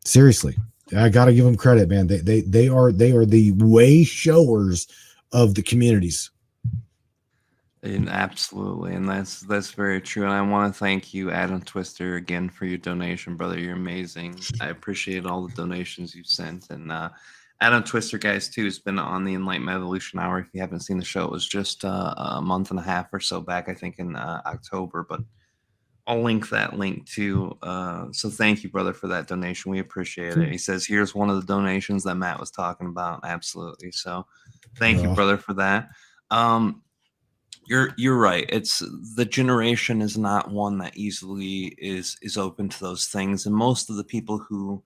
B: Seriously, I got to give them credit, man. They are the way showers of the communities.
C: And absolutely, and that's very true. And I want to thank you, Adam Twister, again for your donation, brother. You're amazing. I appreciate all the donations you've sent. And Adam Twister, guys, too, has been on the Enlightenment Evolution Hour. If you haven't seen the show, it was just a month and a half or so back, I think, in October. But I'll link that link too. So thank you, brother, for that donation. We appreciate it. He says, here's one of the donations that Matt was talking about. Absolutely. So thank you, brother, for that. You're right. It's the generation is not one that easily is open to those things. And most of the people who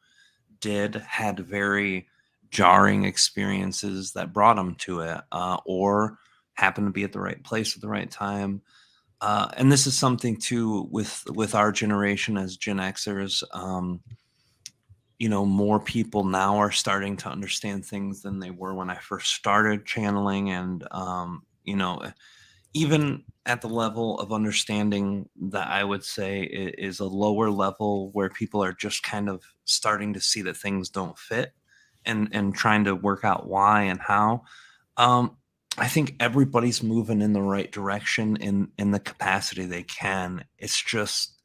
C: did had very jarring experiences that brought them to it, or happened to be at the right place at the right time. And this is something too with our generation as Gen Xers. More people now are starting to understand things than they were when I first started channeling, and even at the level of understanding that I would say is a lower level where people are just kind of starting to see that things don't fit and trying to work out why and how. I think everybody's moving in the right direction in the capacity they can. It's just,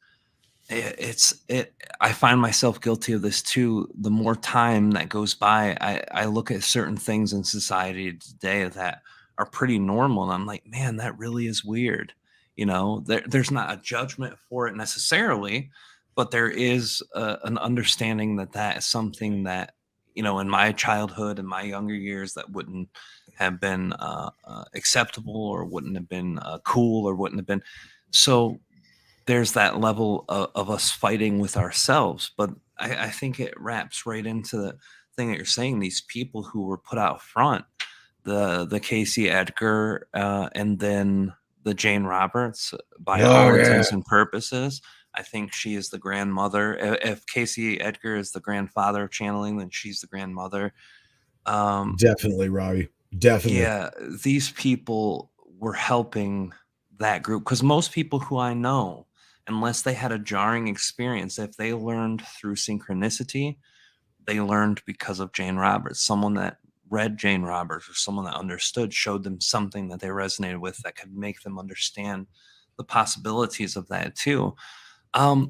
C: I find myself guilty of this too. The more time that goes by, I look at certain things in society today that are pretty normal, and I'm like, man, that really is weird. There's not a judgment for it necessarily, but there is an understanding that is something that, in my childhood and my younger years, that wouldn't have been acceptable, or wouldn't have been cool, or wouldn't have been. So there's that level of us fighting with ourselves. But I think it wraps right into the thing that you're saying. These people who were put out front, the Casey Edgar, and then the Jane Roberts, by all intents and purposes, I think she is the grandmother. If Casey Edgar is the grandfather of channeling, then she's the grandmother.
B: Definitely, Robbie. Definitely.
C: Yeah, these people were helping that group, because most people who I know, unless they had a jarring experience, if they learned through synchronicity, they learned because of Jane Roberts. Someone that read Jane Roberts, or someone that understood, showed them something that they resonated with that could make them understand the possibilities of that too. I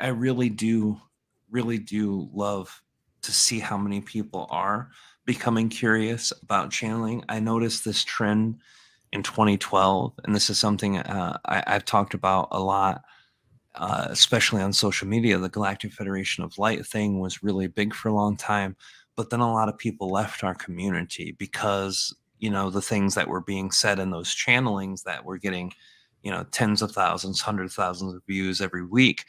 C: really do love to see how many people are becoming curious about channeling. I noticed this trend in 2012, and this is something I've talked about a lot, especially on social media. The Galactic Federation of Light thing was really big for a long time, but then a lot of people left our community because, the things that were being said in those channelings that were getting, tens of thousands, hundreds of thousands of views every week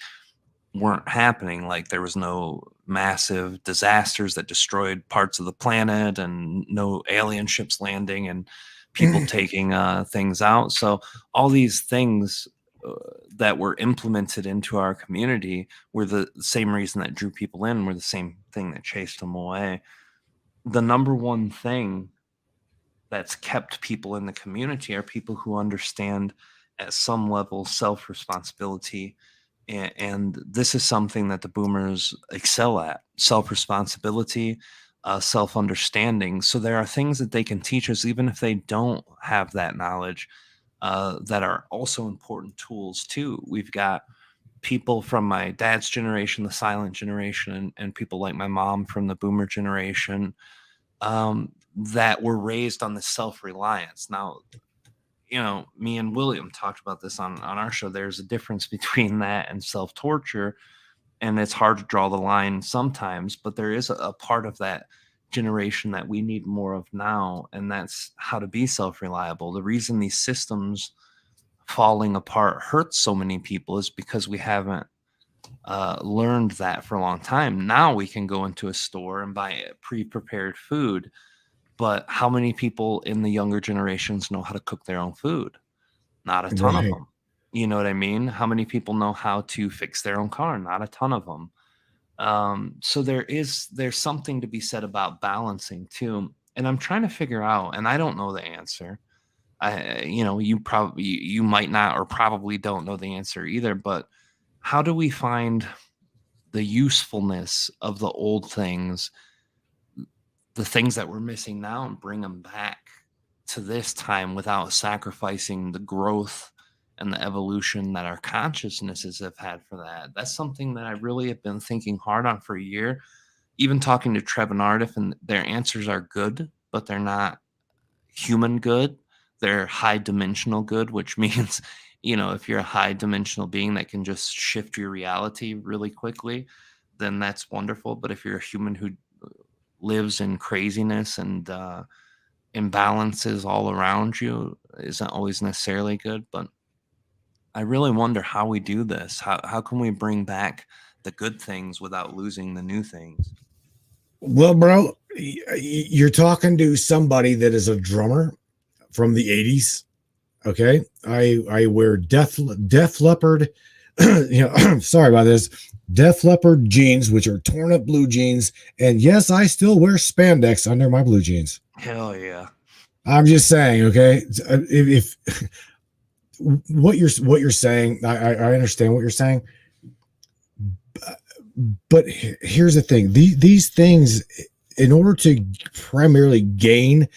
C: weren't happening. Like, there was no massive disasters that destroyed parts of the planet, and no alien ships landing, and people taking things out. So all these things that were implemented into our community were the same reason that drew people in, were the same thing that chased them away. The number one thing that's kept people in the community are people who understand at some level self-responsibility. And this is something that the boomers excel at: self-responsibility, self-understanding. So there are things that they can teach us, even if they don't have that knowledge. that are also important tools too. We've got people from my dad's generation, the silent generation, and people like my mom from the boomer generation, that were raised on the self-reliance. Now, me and William talked about this on our show. There's a difference between that and self-torture, and it's hard to draw the line sometimes, but there is a part of that generation that we need more of now, and that's how to be self-reliable. The reason these systems falling apart hurts so many people is because we haven't learned that for a long time. Now we can go into a store and buy pre-prepared food, but how many people in the younger generations know how to cook their own food? Not a ton of
B: Right.
C: them. You know what I mean? How many people know how to fix their own car? Not a ton of them. So there's something to be said about balancing too. And I'm trying to figure out, and I don't know the answer. You might not, or probably don't know the answer either, but how do we find the usefulness of the old things, the things that we're missing now, and bring them back to this time without sacrificing the growth and the evolution that our consciousnesses have had for that? That's something that I really have been thinking hard on for a year. Even talking to Treb and Aridif, and their answers are good, but they're not human good. They're high dimensional good, which means, if you're a high dimensional being that can just shift your reality really quickly, then that's wonderful. But if you're a human who lives in craziness and imbalances all around you, isn't always necessarily good. But I really wonder how we do this. How can we bring back the good things without losing the new things?
B: Well, bro, you're talking to somebody that is a drummer from the 80s. Okay. I wear Def Leppard, sorry about this, Def Leppard jeans, which are torn up blue jeans. And yes, I still wear spandex under my blue jeans.
C: Hell yeah.
B: I'm just saying, okay. If what you're saying, I understand what you're saying. But here's the thing. These things, in order to primarily gain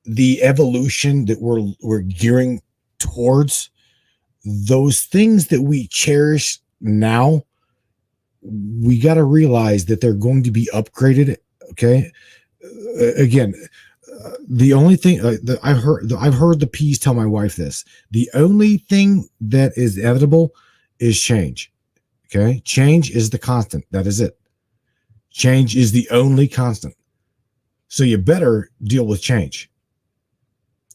B: the evolution that we're gearing towards, those things that we cherish now, we got to realize that they're going to be upgraded. Okay. Again, the only thing I've heard the P's tell my wife this: the only thing that is inevitable is change. Okay. Change is the constant. That is it. Change is the only constant. So you better deal with change.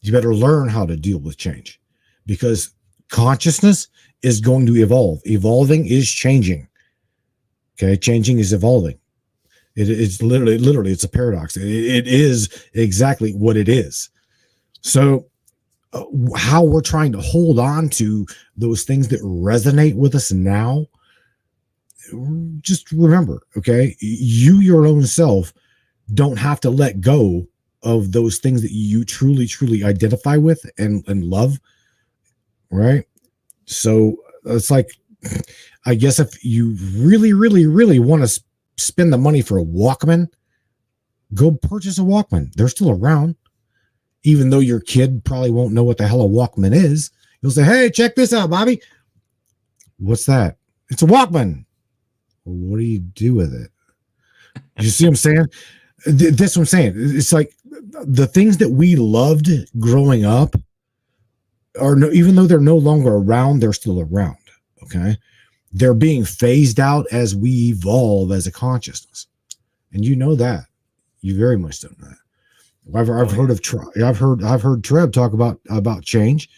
B: You better learn how to deal with change, because consciousness is going to evolve. Evolving is changing. Okay. Changing is evolving. It's literally, it's a paradox. It is exactly what it is. So how we're trying to hold on to those things that resonate with us now, just remember, okay, you, your own self, don't have to let go of those things that you truly identify with and love. Right. So it's like, I guess if you really want to spend the money for a Walkman, go purchase a Walkman. They're still around. Even though your kid probably won't know what the hell a Walkman is, you'll say, "Hey, check this out, Bobby." What's that? It's a Walkman. Well, what do you do with it? You see what I'm saying? That's what I'm saying. It's like the things that we loved growing up are even though they're no longer around, they're still around. Okay. They're being phased out as we evolve as a consciousness. And you know that. You very much don't know that. I've heard of I've heard Treb talk about change.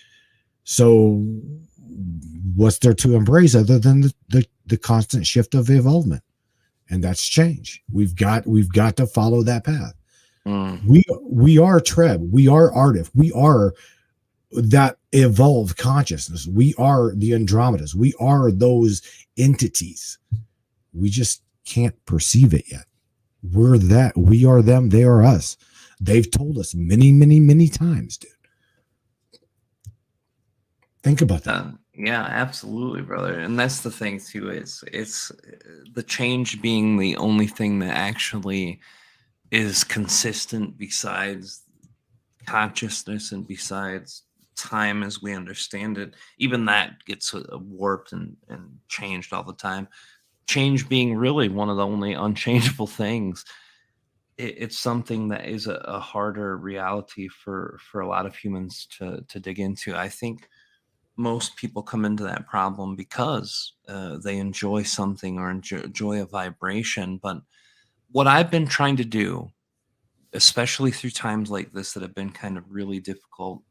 B: So what's there to embrace other than the constant shift of evolvement? And that's change. We've got to follow that path. We are Treb. We are Aridif. We are that evolved consciousness. We are the Andromedas. We are those entities. We just can't perceive it yet. We're that. We are them. They are us. They've told us many times, dude. Think about that.
C: Yeah, absolutely, brother. And that's the thing too, is it's the change being the only thing that actually is consistent besides consciousness and besides time as we understand it, even that gets warped and changed all the time. Change being really one of the only unchangeable things. It's something that is a harder reality for a lot of humans to dig into. I think most people come into that problem because they enjoy something or enjoy a vibration. But what I've been trying to do, especially through times like this that have been kind of really difficult,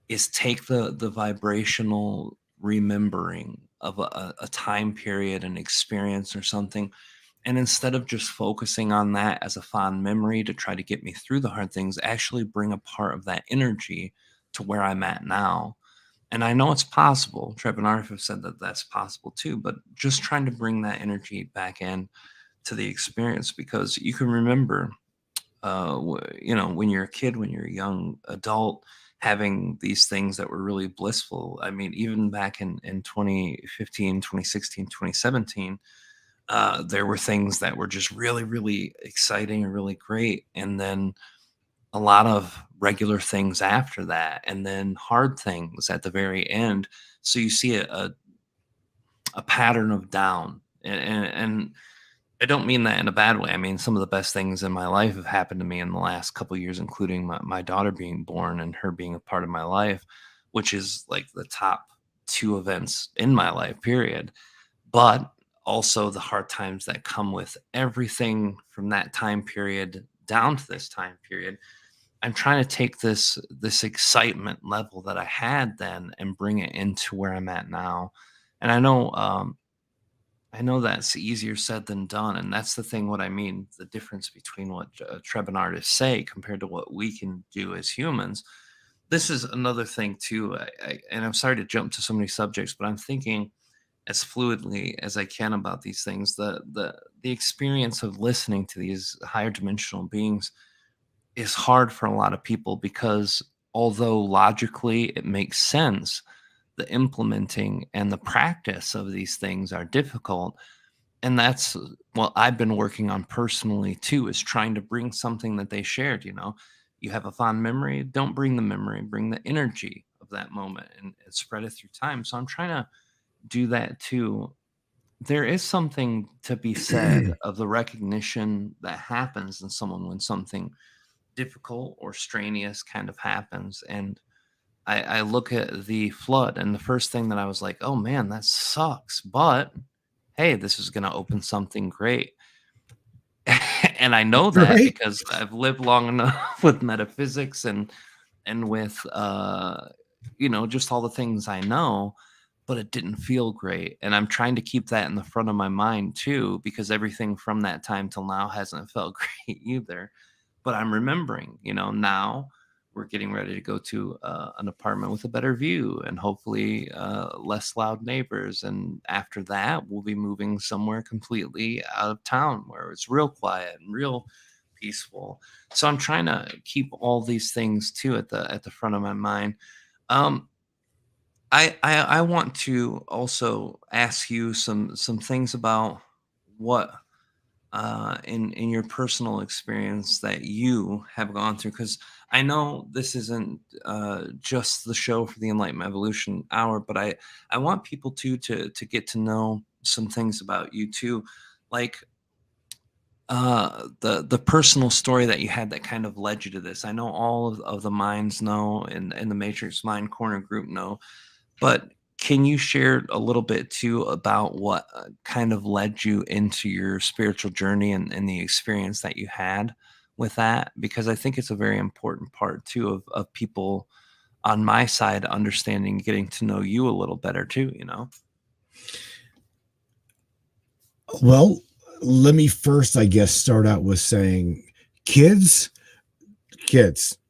C: is take the vibrational remembering of a time period, an experience, or something, and instead of just focusing on that as a fond memory to try to get me through the hard things, actually bring a part of that energy to where I'm at now. And I know it's possible. Treb and Aridif have said that that's possible too, but just trying to bring that energy back in to the experience, because you can remember, when you're a kid, when you're a young adult, having these things that were really blissful. I mean, even back in 2015, 2016, 2017, there were things that were just really, really exciting and really great. And then a lot of regular things after that, and then hard things at the very end. So you see a pattern of down. And I don't mean that in a bad way. I mean, some of the best things in my life have happened to me in the last couple of years, including my daughter being born and her being a part of my life, which is like the top two events in my life, period. But also the hard times that come with everything from that time period down to this time period. I'm trying to take this excitement level that I had then and bring it into where I'm at now. And I know that's easier said than done, and that's the thing. What I mean, the difference between what Treb and artists say compared to what we can do as humans. This is another thing too, and I'm sorry to jump to so many subjects, but I'm thinking as fluidly as I can about these things. The experience of listening to these higher dimensional beings is hard for a lot of people because although logically it makes sense, the implementing and the practice of these things are difficult. And that's what I've been working on personally too, is trying to bring something that they shared. You have a fond memory, don't bring the memory, bring the energy of that moment and spread it through time. So I'm trying to do that too. There is something to be said of the recognition that happens in someone when something difficult or strenuous kind of happens. And I look at the flood, and the first thing that I was like, oh man, that sucks. But hey, this is going to open something great. And I know that
B: Right?
C: because I've lived long enough with metaphysics and with just all the things I know, but it didn't feel great. And I'm trying to keep that in the front of my mind too, because everything from that time till now hasn't felt great either. But I'm remembering, now we're getting ready to go to an apartment with a better view and hopefully less loud neighbors. And after that, we'll be moving somewhere completely out of town where it's real quiet and real peaceful. So I'm trying to keep all these things too at the front of my mind. Um, I want to also ask you some things about what in your personal experience that you have gone through, because I know this isn't just the show for the Enlightenment Evolution Hour, but I want people to get to know some things about you too, like the personal story that you had that kind of led you to this. I know all of the minds know, and the Matrix Mind Corner group know, but can you share a little bit too about what kind of led you into your spiritual journey and the experience that you had with that? Because I think it's a very important part too of people on my side understanding, getting to know you a little better too.
B: Well, let me first, I guess, start out with saying, kids,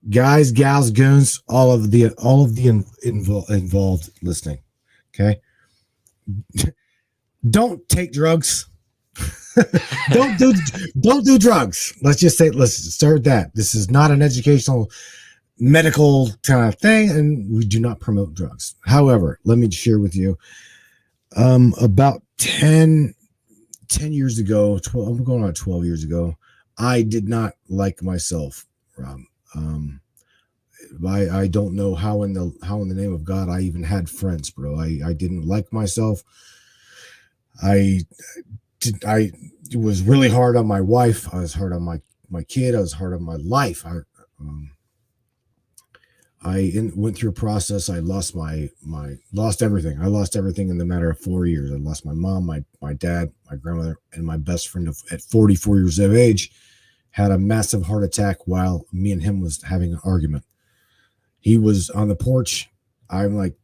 B: guys, gals, goons, all of the involved listening. Okay. Don't take drugs. don't do drugs. Let's start with that. This is not an educational medical kind of thing, and we do not promote drugs. However, let me share with you, about 10 years ago, 12, I'm going on 12 years ago, I did not like myself. I don't know how in the name of God I even had friends, bro. I didn't like myself. I was really hard on my wife. I was hard on my kid. I was hard on my life. I went through a process. I lost lost everything. I lost everything in the matter of 4 years. I lost my mom, my dad, my grandmother, and my best friend at 44 years of age had a massive heart attack while me and him was having an argument. He was on the porch. I'm like,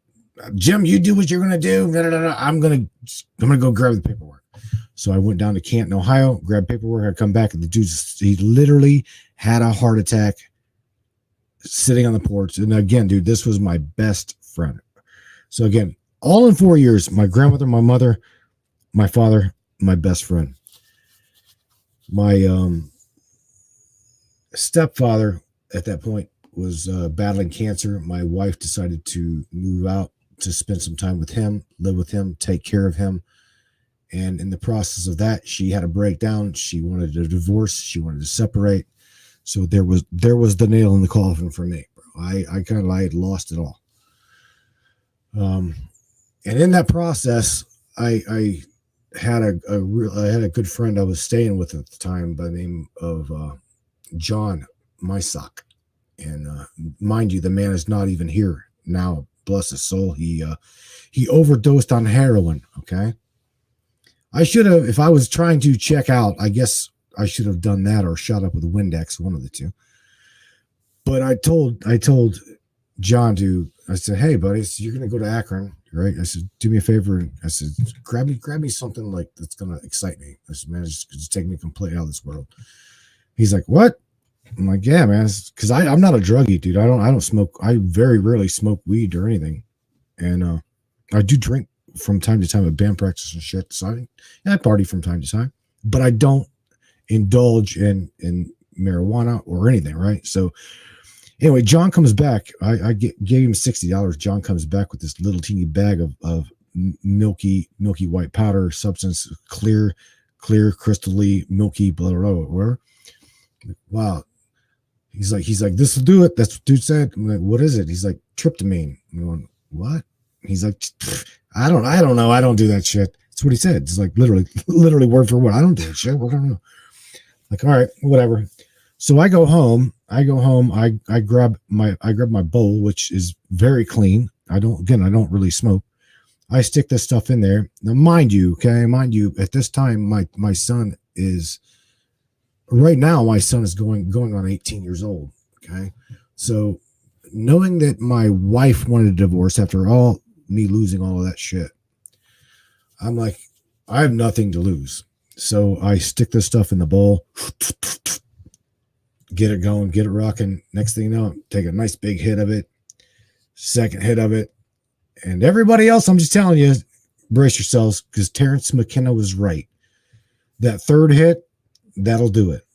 B: Jim, you do what you're gonna do. I'm gonna go grab the paperwork. So I went down to Canton, Ohio, grabbed paperwork. I come back, and the dude, he literally had a heart attack sitting on the porch. And again, dude, this was my best friend. So again, all in 4 years, my grandmother, my mother, my father, my best friend. My stepfather at that point was battling cancer. My wife decided to move out to spend some time with him, live with him, take care of him. And in the process of that, she had a breakdown. She wanted a divorce. She wanted to separate. So there was the nail in the coffin for me, bro. I had lost it all. And in that process, I had a good friend I was staying with at the time by the name of John Mysock. And mind you, the man is not even here now. Bless his soul. He overdosed on heroin. Okay. I should have, if I was trying to check out, I guess I should have done that or shot up with a Windex, one of the two. But I told John I said, hey buddy, you're going to go to Akron, right? I said, do me a favor. I said, grab me something like that's going to excite me. I said, man, just take me completely out of this world. He's like, what? I'm like, yeah, man, because I'm not a druggie, dude. I don't smoke. I very rarely smoke weed or anything. And I do drink from time to time at band practice and shit. So I party from time to time, but I don't indulge in marijuana or anything, right? So anyway, John comes back. I gave him $60. John comes back with this little teeny bag of milky white powder substance, clear, crystally milky, blah, blah, blah, blah. Wow. He's like, this will do it. That's what dude said. I'm like, what is it? He's like, tryptamine. I'm going, what? He's like, I don't know. I don't do that shit. That's what he said. It's like literally word for word. I don't do that shit. I don't know. Like, all right, whatever. So I go home. I grab my bowl, which is very clean. I don't really smoke. I stick this stuff in there. Now, mind you, at this time, my son is right now, my son is going on 18 years old. Okay. So knowing that my wife wanted a divorce after all me losing all of that shit, I'm like, I have nothing to lose. So I stick this stuff in the bowl, get it going, get it rocking. Next thing you know, take a nice big hit of it, second hit of it. And everybody else, I'm just telling you, brace yourselves, because Terrence McKenna was right. That third hit, that'll do it.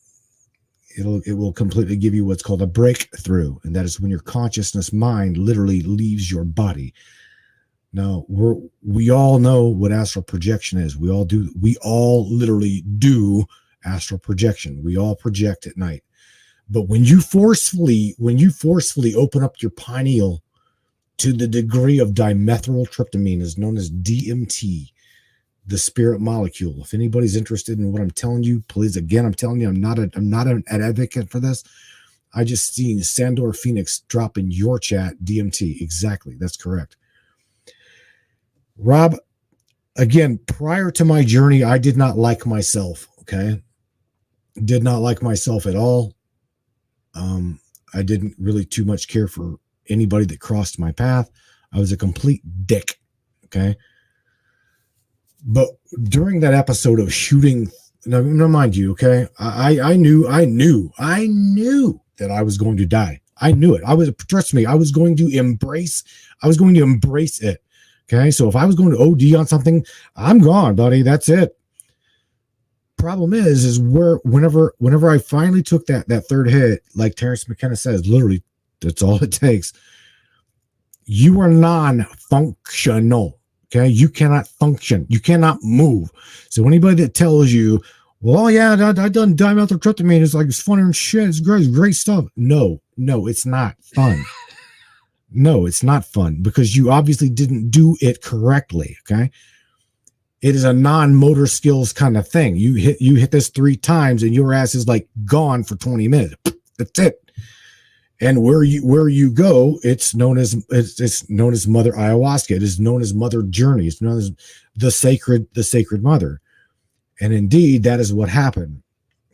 B: It will completely give you what's called a breakthrough. And that is when your consciousness mind literally leaves your body. Now, we all know what astral projection is. We all literally do astral projection. We all project at night. But when you forcefully open up your pineal to the degree of dimethyltryptamine, is known as DMT, the spirit molecule. If anybody's interested in what I'm telling you, please, again, I'm telling you, I'm not an advocate for this. I just seen Sandor Phoenix drop in your chat, DMT. Exactly. That's correct. Rob, again, prior to my journey, I did not like myself. Okay. Did not like myself at all. I didn't really too much care for anybody that crossed my path. I was a complete dick. Okay. But during that episode of shooting, now mind you, okay, I knew that I was going to die. I knew it. Trust me, I was going to embrace it. Okay. So if I was going to OD on something, I'm gone, buddy. That's it. Problem is whenever I finally took that third hit, like Terrence McKenna says, literally, that's all it takes. You are non-functional. Okay, you cannot function. You cannot move. So anybody that tells you, well, yeah, I done dimethyltryptamine, it's like it's fun and shit, it's great stuff. No, it's not fun. No, it's not fun because you obviously didn't do it correctly. Okay. It is a non-motor skills kind of thing. You hit this 3 times and your ass is like gone for 20 minutes. That's it. And where you go, it's known as Mother Ayahuasca. It is known as Mother Journey. It's known as the sacred mother. And indeed, that is what happened.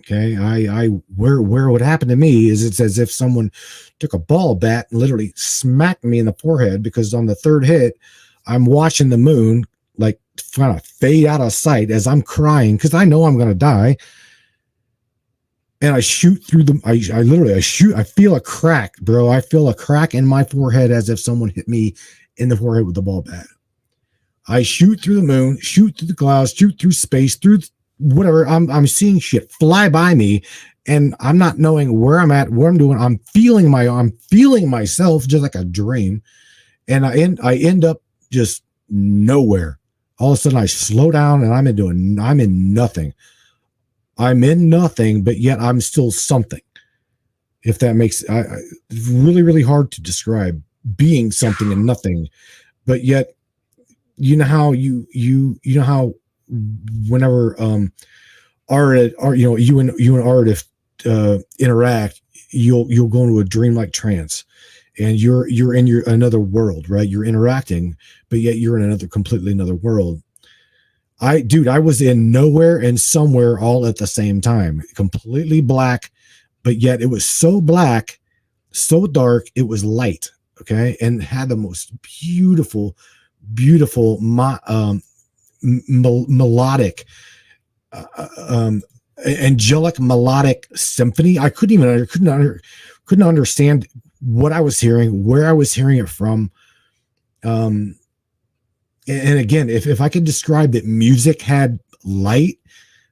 B: Okay. Where what happened to me is it's as if someone took a ball bat and literally smacked me in the forehead, because on the 3rd hit, I'm watching the moon like kind of fade out of sight as I'm crying because I know I'm going to die. And I shoot through I feel a crack, bro. I feel a crack in my forehead as if someone hit me in the forehead with a ball bat. I shoot through the moon, shoot through the clouds, shoot through space, through whatever. I'm seeing shit fly by me, and I'm not knowing where I'm at, what I'm doing. I'm feeling myself just like a dream. And I end up just nowhere. All of a sudden I slow down and I'm in nothing. I'm in nothing, but yet I'm still something. If that makes it's really, really hard to describe being something and nothing, but yet, you know how whenever you and Aridif interact, you'll go into a dreamlike trance, and you're in another world, right? You're interacting, but yet you're in completely another world. I was in nowhere and somewhere all at the same time, completely black, but yet it was so black, so dark, it was light. Okay. And had the most beautiful melodic, angelic melodic symphony. I couldn't understand what I was hearing, where I was hearing it from. And again, if I could describe that music had light,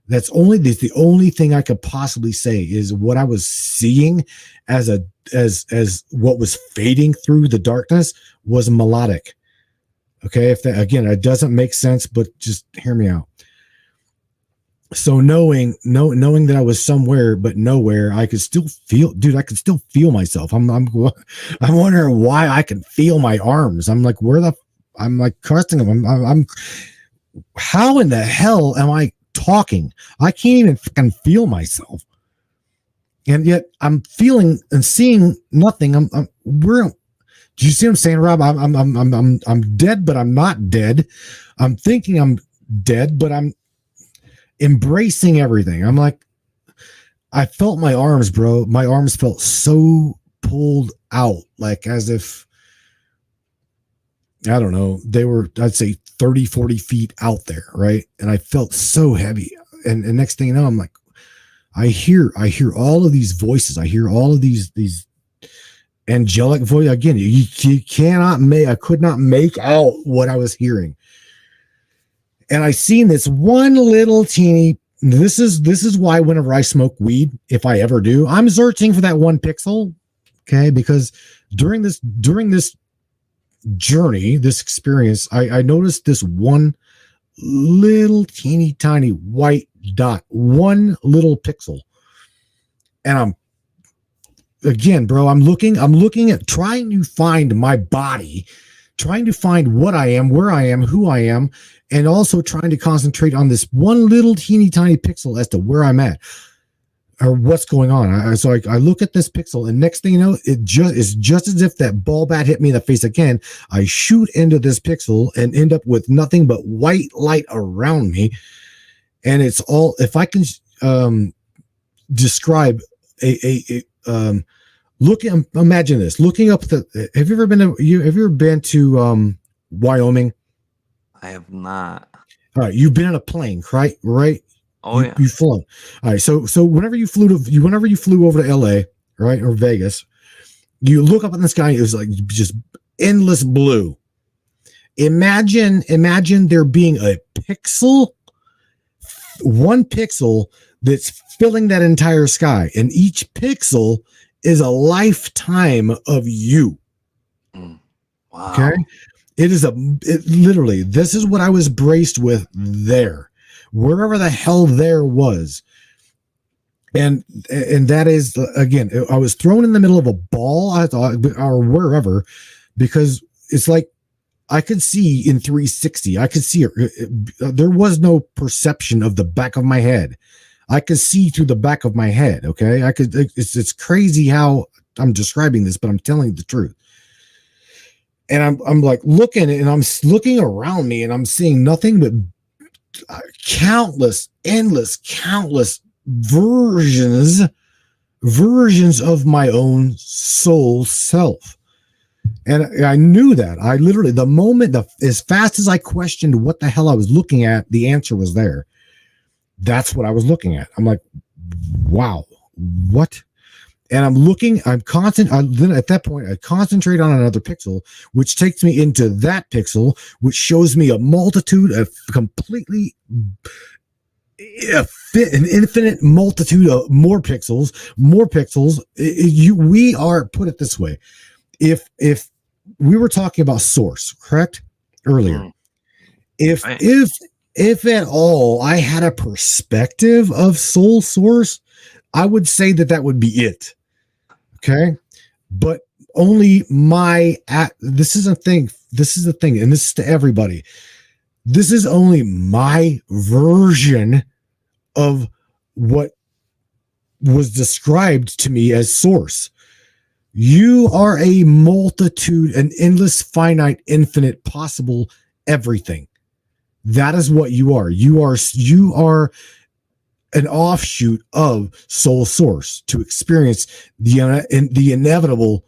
B: that's the only thing I could possibly say is what I was seeing as what was fading through the darkness was melodic. Okay. If that, again, it doesn't make sense, but just hear me out. So knowing that I was somewhere but nowhere, I could still feel, I could still feel myself. I'm wondering why I can feel my arms. I'm like, I'm like cursing them. I'm how in the hell am I talking? I can't even fucking feel myself. And yet I'm feeling and seeing nothing. Do you see what I'm saying, Rob? I'm dead, but I'm not dead. I'm thinking I'm dead, but I'm embracing everything. I'm like, I felt my arms, bro. My arms felt so pulled out, like as if, I don't know, they were, I'd say 30, 40 feet out there. Right. And I felt so heavy. And next thing you know, I'm like, I hear all of these voices. I hear all of these angelic voice. Again, you cannot I could not make out what I was hearing. And I seen this one little teeny, this is why whenever I smoke weed, if I ever do, I'm searching for that 1 pixel. Okay. Because during this journey, this experience, I noticed this one little teeny tiny white dot, one little pixel. And I'm looking at trying to find my body, trying to find what I am, where I am, who I am, and also trying to concentrate on this one little teeny tiny pixel as to where I'm at or what's going on. So I look at this pixel, and next thing you know, it's just as if that ball bat hit me in the face again. I shoot into this pixel and end up with nothing but white light around me. And it's all, if I can describe imagine this, looking up have you ever been to Wyoming?
C: I have not.
B: All right, you've been in a plane, right?
C: Oh, yeah.
B: You've flown. All right, so whenever you flew over to LA, right, or Vegas, you look up in the sky, it was like just endless blue. Imagine there being a pixel, 1 pixel that's filling that entire sky, and each pixel is a lifetime of you.
C: Wow.
B: Okay. Literally, this is what I was braced with there, wherever the hell there was. And that is, again, I was thrown in the middle of a ball, I thought, or wherever, because it's like I could see in 360. I could see it. There was no perception of the back of my head. I could see through the back of my head. Okay, I could. It's crazy how I'm describing this, but I'm telling you the truth. And I'm like looking, and I'm looking around me, and I'm seeing nothing but countless, endless, countless versions of my own soul self. And I knew that. I literally, the moment, as fast as I questioned what the hell I was looking at, the answer was there. That's what I was looking at. I'm like, wow, what? And I'm looking, then at that point, I concentrate on another pixel, which takes me into that pixel, which shows me a multitude of completely an infinite multitude of more pixels. We are, put it this way. If we were talking about source, correct? Earlier. If at all I had a perspective of soul source, I would say that would be it. Okay. But only this is the thing, and this is to everybody. This is only my version of what was described to me as source. You are a multitude, an endless, finite, infinite, possible everything. That is what you are. You are an offshoot of soul source to experience the inevitable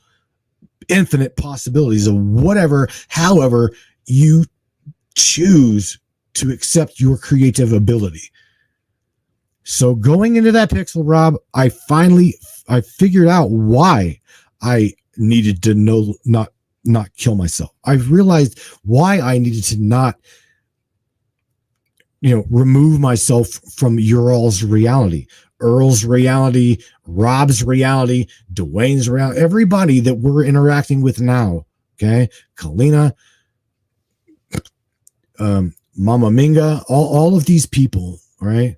B: infinite possibilities of however you choose to accept your creative ability. So going into that pixel, Rob, I figured out why I needed to not kill myself. I've realized why I needed to not remove myself from Ural's reality, Earl's reality, Rob's reality, Dwayne's reality, everybody that we're interacting with now. Okay. Kalina, Mama Minga, all of these people. Right.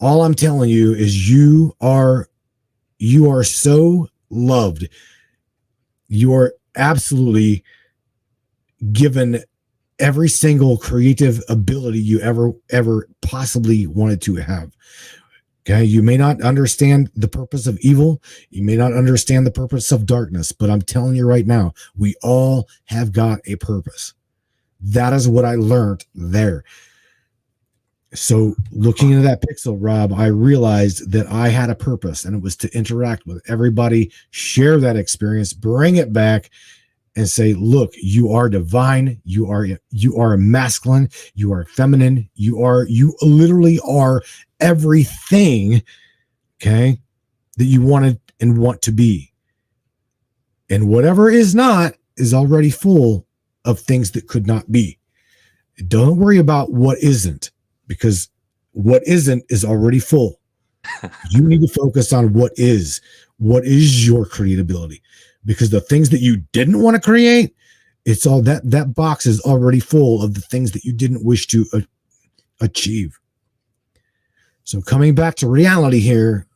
B: All I'm telling you is you are so loved. You are absolutely given every single creative ability you ever possibly wanted to have. Okay. You may not understand the purpose of evil. You may not understand the purpose of darkness, but I'm telling you right now, we all have got a purpose. That is what I learned there. So looking into that pixel, Rob, I realized that I had a purpose, and it was to interact with everybody, share that experience, bring it back, and say, look, you are divine. You are masculine. You are feminine. You literally are everything, okay, that you wanted and want to be. And whatever is not is already full of things that could not be. Don't worry about what isn't, because what isn't is already full. You need to focus on what is your creatability. Because the things that you didn't want to create, it's all that box is already full of the things that you didn't wish to achieve. So coming back to reality here,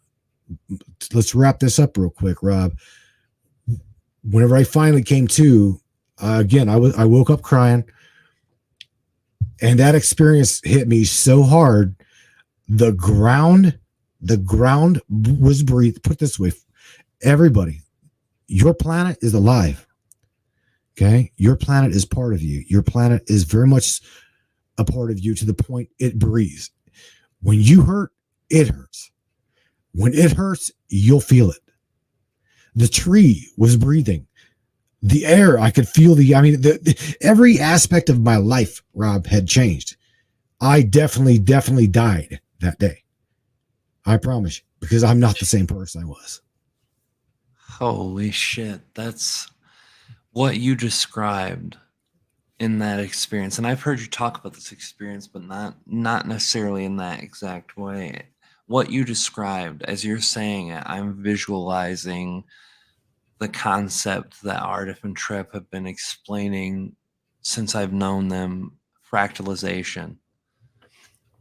B: let's wrap this up real quick, Rob. Whenever I finally came to, again, I woke up crying, and that experience hit me so hard. The ground was breathed. Put it this way, everybody. Your planet is alive. Okay. Your planet is part of you. Your planet is very much a part of you to the point it breathes. When you hurt, it hurts. When it hurts, you'll feel it. The tree was breathing. The air, I could feel every aspect of my life, Rob, had changed. I definitely died that day. I promise you, because I'm not the same person I was.
C: Holy shit. That's what you described in that experience. And I've heard you talk about this experience, but not necessarily in that exact way. What you described, as you're saying it, I'm visualizing the concept that Aridif and Treb have been explaining since I've known them, fractalization.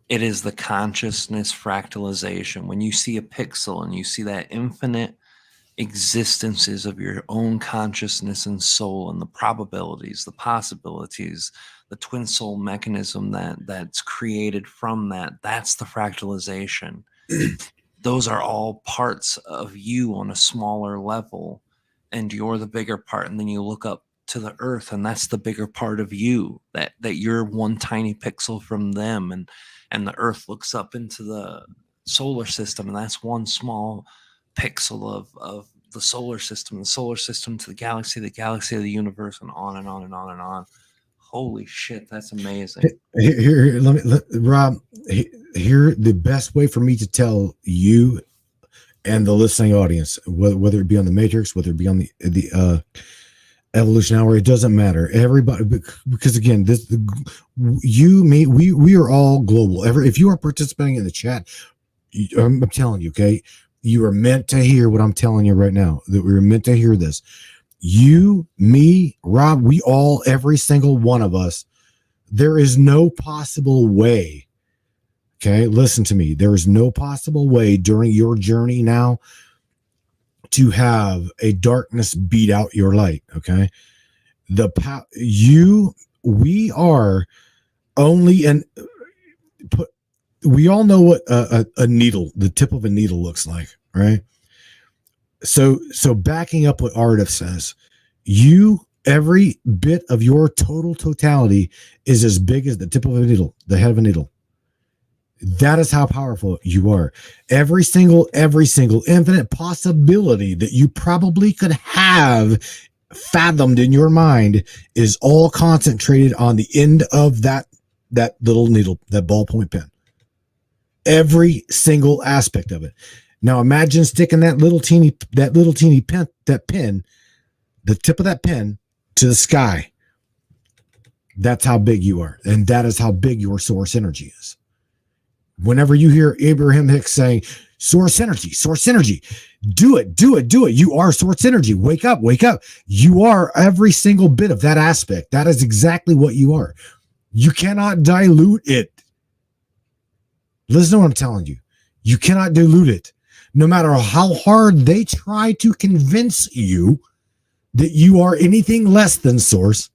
C: It is the consciousness fractalization. When you see a pixel and you see that infinite existences of your own consciousness and soul, and the probabilities, the possibilities, the twin soul mechanism that's created from that. That's the fractalization. Those are all parts of you on a smaller level, and you're the bigger part. And then you look up to the earth, and that's the bigger part of you, that you're one tiny pixel from them, and the earth looks up into the solar system, and that's one small pixel of the solar system to the galaxy of the universe, and on and on and on and on. Holy shit, that's amazing.
B: Here, Rob, here, the best way for me to tell you and the listening audience, whether it be on the Matrix, whether it be on the Evolution Hour, it doesn't matter. Everybody, because again, you, me, we are all global. If you are participating in the chat, I'm telling you, okay, you are meant to hear what I'm telling you right now. That we're meant to hear this. You, me, Rob, we all, every single one of us. There is no possible way. Okay, listen to me. There is no possible way during your journey now to have a darkness beat out your light. Okay, we are only we all know what a needle, the tip of a needle looks like, right? So backing up what Aridif says, every bit of your totality is as big as the tip of a needle, the head of a needle. That is how powerful you are. Every single infinite possibility that you probably could have fathomed in your mind is all concentrated on the end of that little needle, that ballpoint pen. Every single aspect of it. Now imagine sticking that little teeny pen, the tip of that pen, to the sky. That's how big you are, and that is how big your source energy is. Whenever you hear Abraham Hicks saying source energy, do it. You are source energy. Wake up. You are every single bit of that aspect. That is exactly what you are. You cannot dilute it. Listen to what I'm telling you. You cannot dilute it. No matter how hard they try to convince you that you are anything less than source,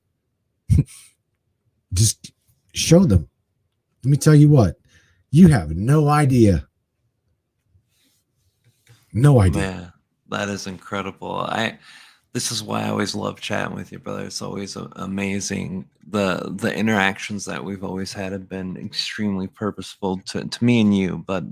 B: just show them. Let me tell you what. You have no idea. No idea.
C: Man, that is incredible. This is why I always love chatting with you, brother. It's always amazing. The interactions that we've always had have been extremely purposeful to me and you, but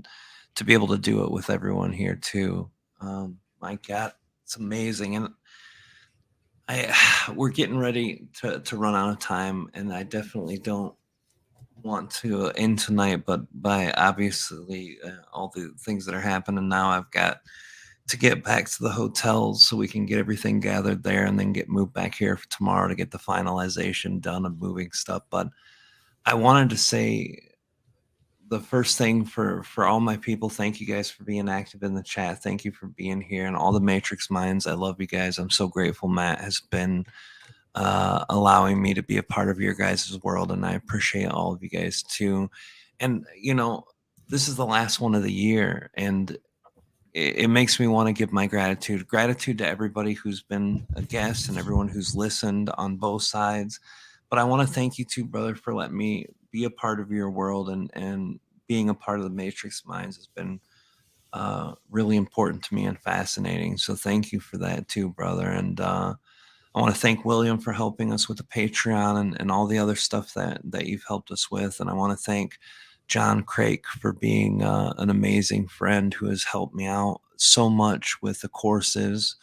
C: to be able to do it with everyone here too. My God, it's amazing. And we're getting ready to run out of time, and I definitely don't want to end tonight, but by obviously all the things that are happening now, I've got to get back to the hotels so we can get everything gathered there, and then get moved back here for tomorrow to get the finalization done of moving stuff. But I wanted to say the first thing for all my people, thank you guys for being active in the chat. Thank you for being here, and all the Matrix Minds. I love you guys. I'm so grateful Matt has been allowing me to be a part of your guys' world, and I appreciate all of you guys too. And this is the last one of the year, and it makes me want to give my gratitude to everybody who's been a guest and everyone who's listened on both sides. But I want to thank you too, brother, for letting me be a part of your world, and being a part of the Matrix Minds has been really important to me and fascinating. So thank you for that too, brother. And I want to thank William for helping us with the Patreon and all the other stuff that you've helped us with. And I want to thank John Craik for being an amazing friend who has helped me out so much with the courses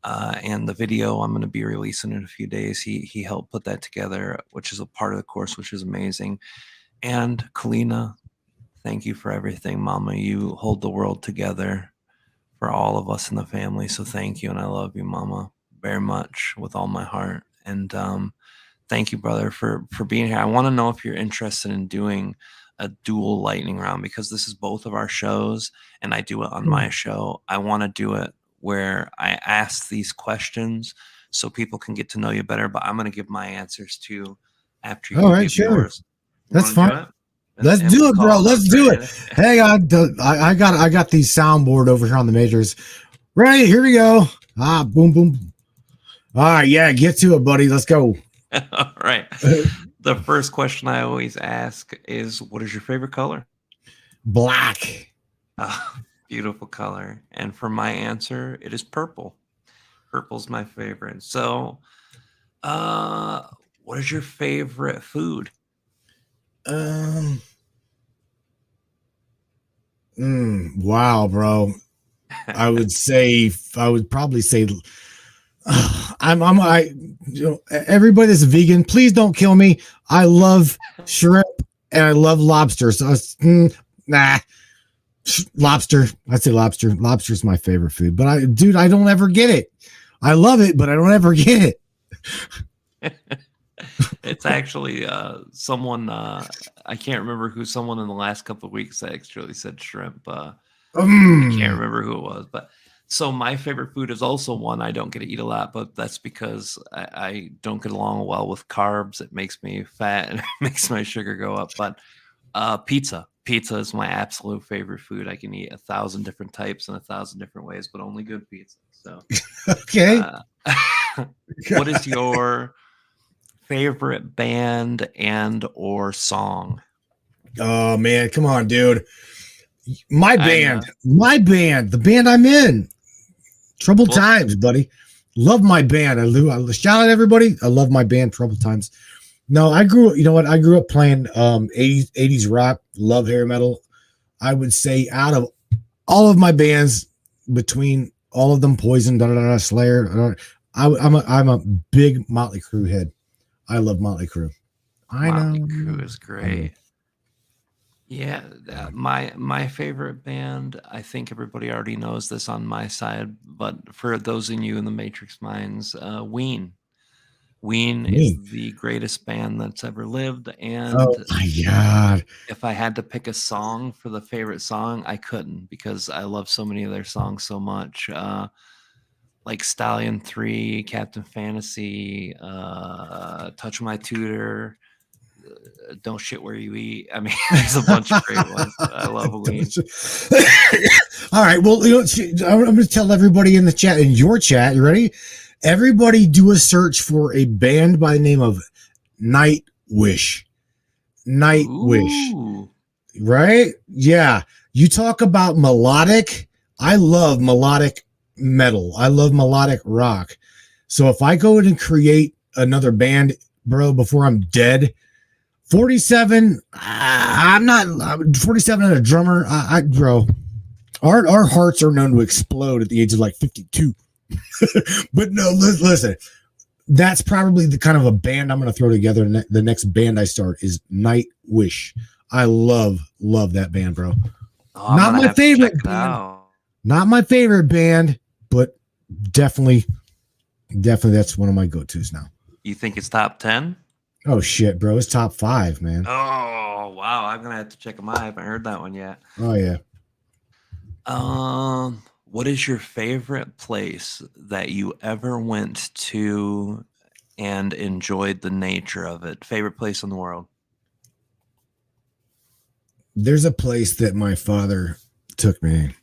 C: and the video I'm going to be releasing in a few days. He helped put that together, which is a part of the course, which is amazing. And Kalina, thank you for everything, Mama. You hold the world together for all of us in the family. So thank you, and I love you, Mama, very much with all my heart. And thank you, brother, for being here. I want to know if you're interested in doing a dual lightning round, because this is both of our shows, and I do it on my show. I want to do it where I ask these questions so people can get to know you better, but I'm going to give my answers too after you give yours.
B: That's fine. Let's do it, bro. Let's do it. Hey, I got these soundboard over here on the Majors. Right, here we go. Boom, boom. All right, yeah, get to it, buddy. Let's go.
C: All right. The first question I always ask is, what is your favorite color?
B: Black.
C: Beautiful color. And for my answer, it is purple. Purple's my favorite. So, what is your favorite food?
B: Wow, bro. I would probably say everybody that's vegan, please don't kill me. I love shrimp and I love lobster. So lobster. I'd say lobster. Lobster's my favorite food. But I don't ever get it. I love it, but I don't ever get it.
C: It's actually someone I can't remember who. Someone in the last couple of weeks actually said shrimp. I can't remember who it was, but so my favorite food is also one I don't get to eat a lot, but that's because I don't get along well with carbs. It makes me fat and it makes my sugar go up. But pizza is my absolute favorite food. I can eat 1,000 different types in 1,000 different ways, but only good pizza. So
B: okay.
C: What is your favorite band and or song?
B: Oh man, come on, dude. My band, the band I'm in. Troubled Times, buddy. Love my band. I shout out everybody. I love my band, Troubled Times. No, I grew up playing 80s rock, love hair metal. I would say out of all of my bands, between all of them, Poison, Slayer, I'm a big Motley Crue head. I love Motley Crue.
C: Motley Crue is great. Yeah, my favorite band, I think everybody already knows this on my side, but for those of you in the Matrix minds, Ween. Ween is the greatest band that's ever lived. And
B: oh my God,
C: if I had to pick a song for the favorite song, I couldn't, because I love so many of their songs so much. Like Stallion 3, Captain Fantasy, Touch My Tutor, Don't Shit Where You Eat. I mean, there's a bunch of great ones. I love Ween.
B: All right. Well, I'm going to tell everybody in the chat, in your chat, you ready? Everybody do a search for a band by the name of Nightwish. Nightwish.
C: Ooh.
B: Right? Yeah. You talk about melodic. I love melodic metal. I love melodic rock. So if I go in and create another band, bro, before I'm dead, 47, I'm 47 and a drummer. Bro, our hearts are known to explode at the age of like 52. But no, listen, that's probably the kind of a band I'm going to throw together. The next band I start is Nightwish. I love that band, bro. Not my favorite band. Not my favorite band, but definitely that's one of my go-tos now.
C: You think it's top 10?
B: Oh shit, bro. It's top 5, man.
C: Oh, wow. I'm going to have to check them out. I haven't heard that one yet.
B: Oh yeah.
C: What is your favorite place that you ever went to and enjoyed the nature of it? Favorite place in the world?
B: There's a place that my father took me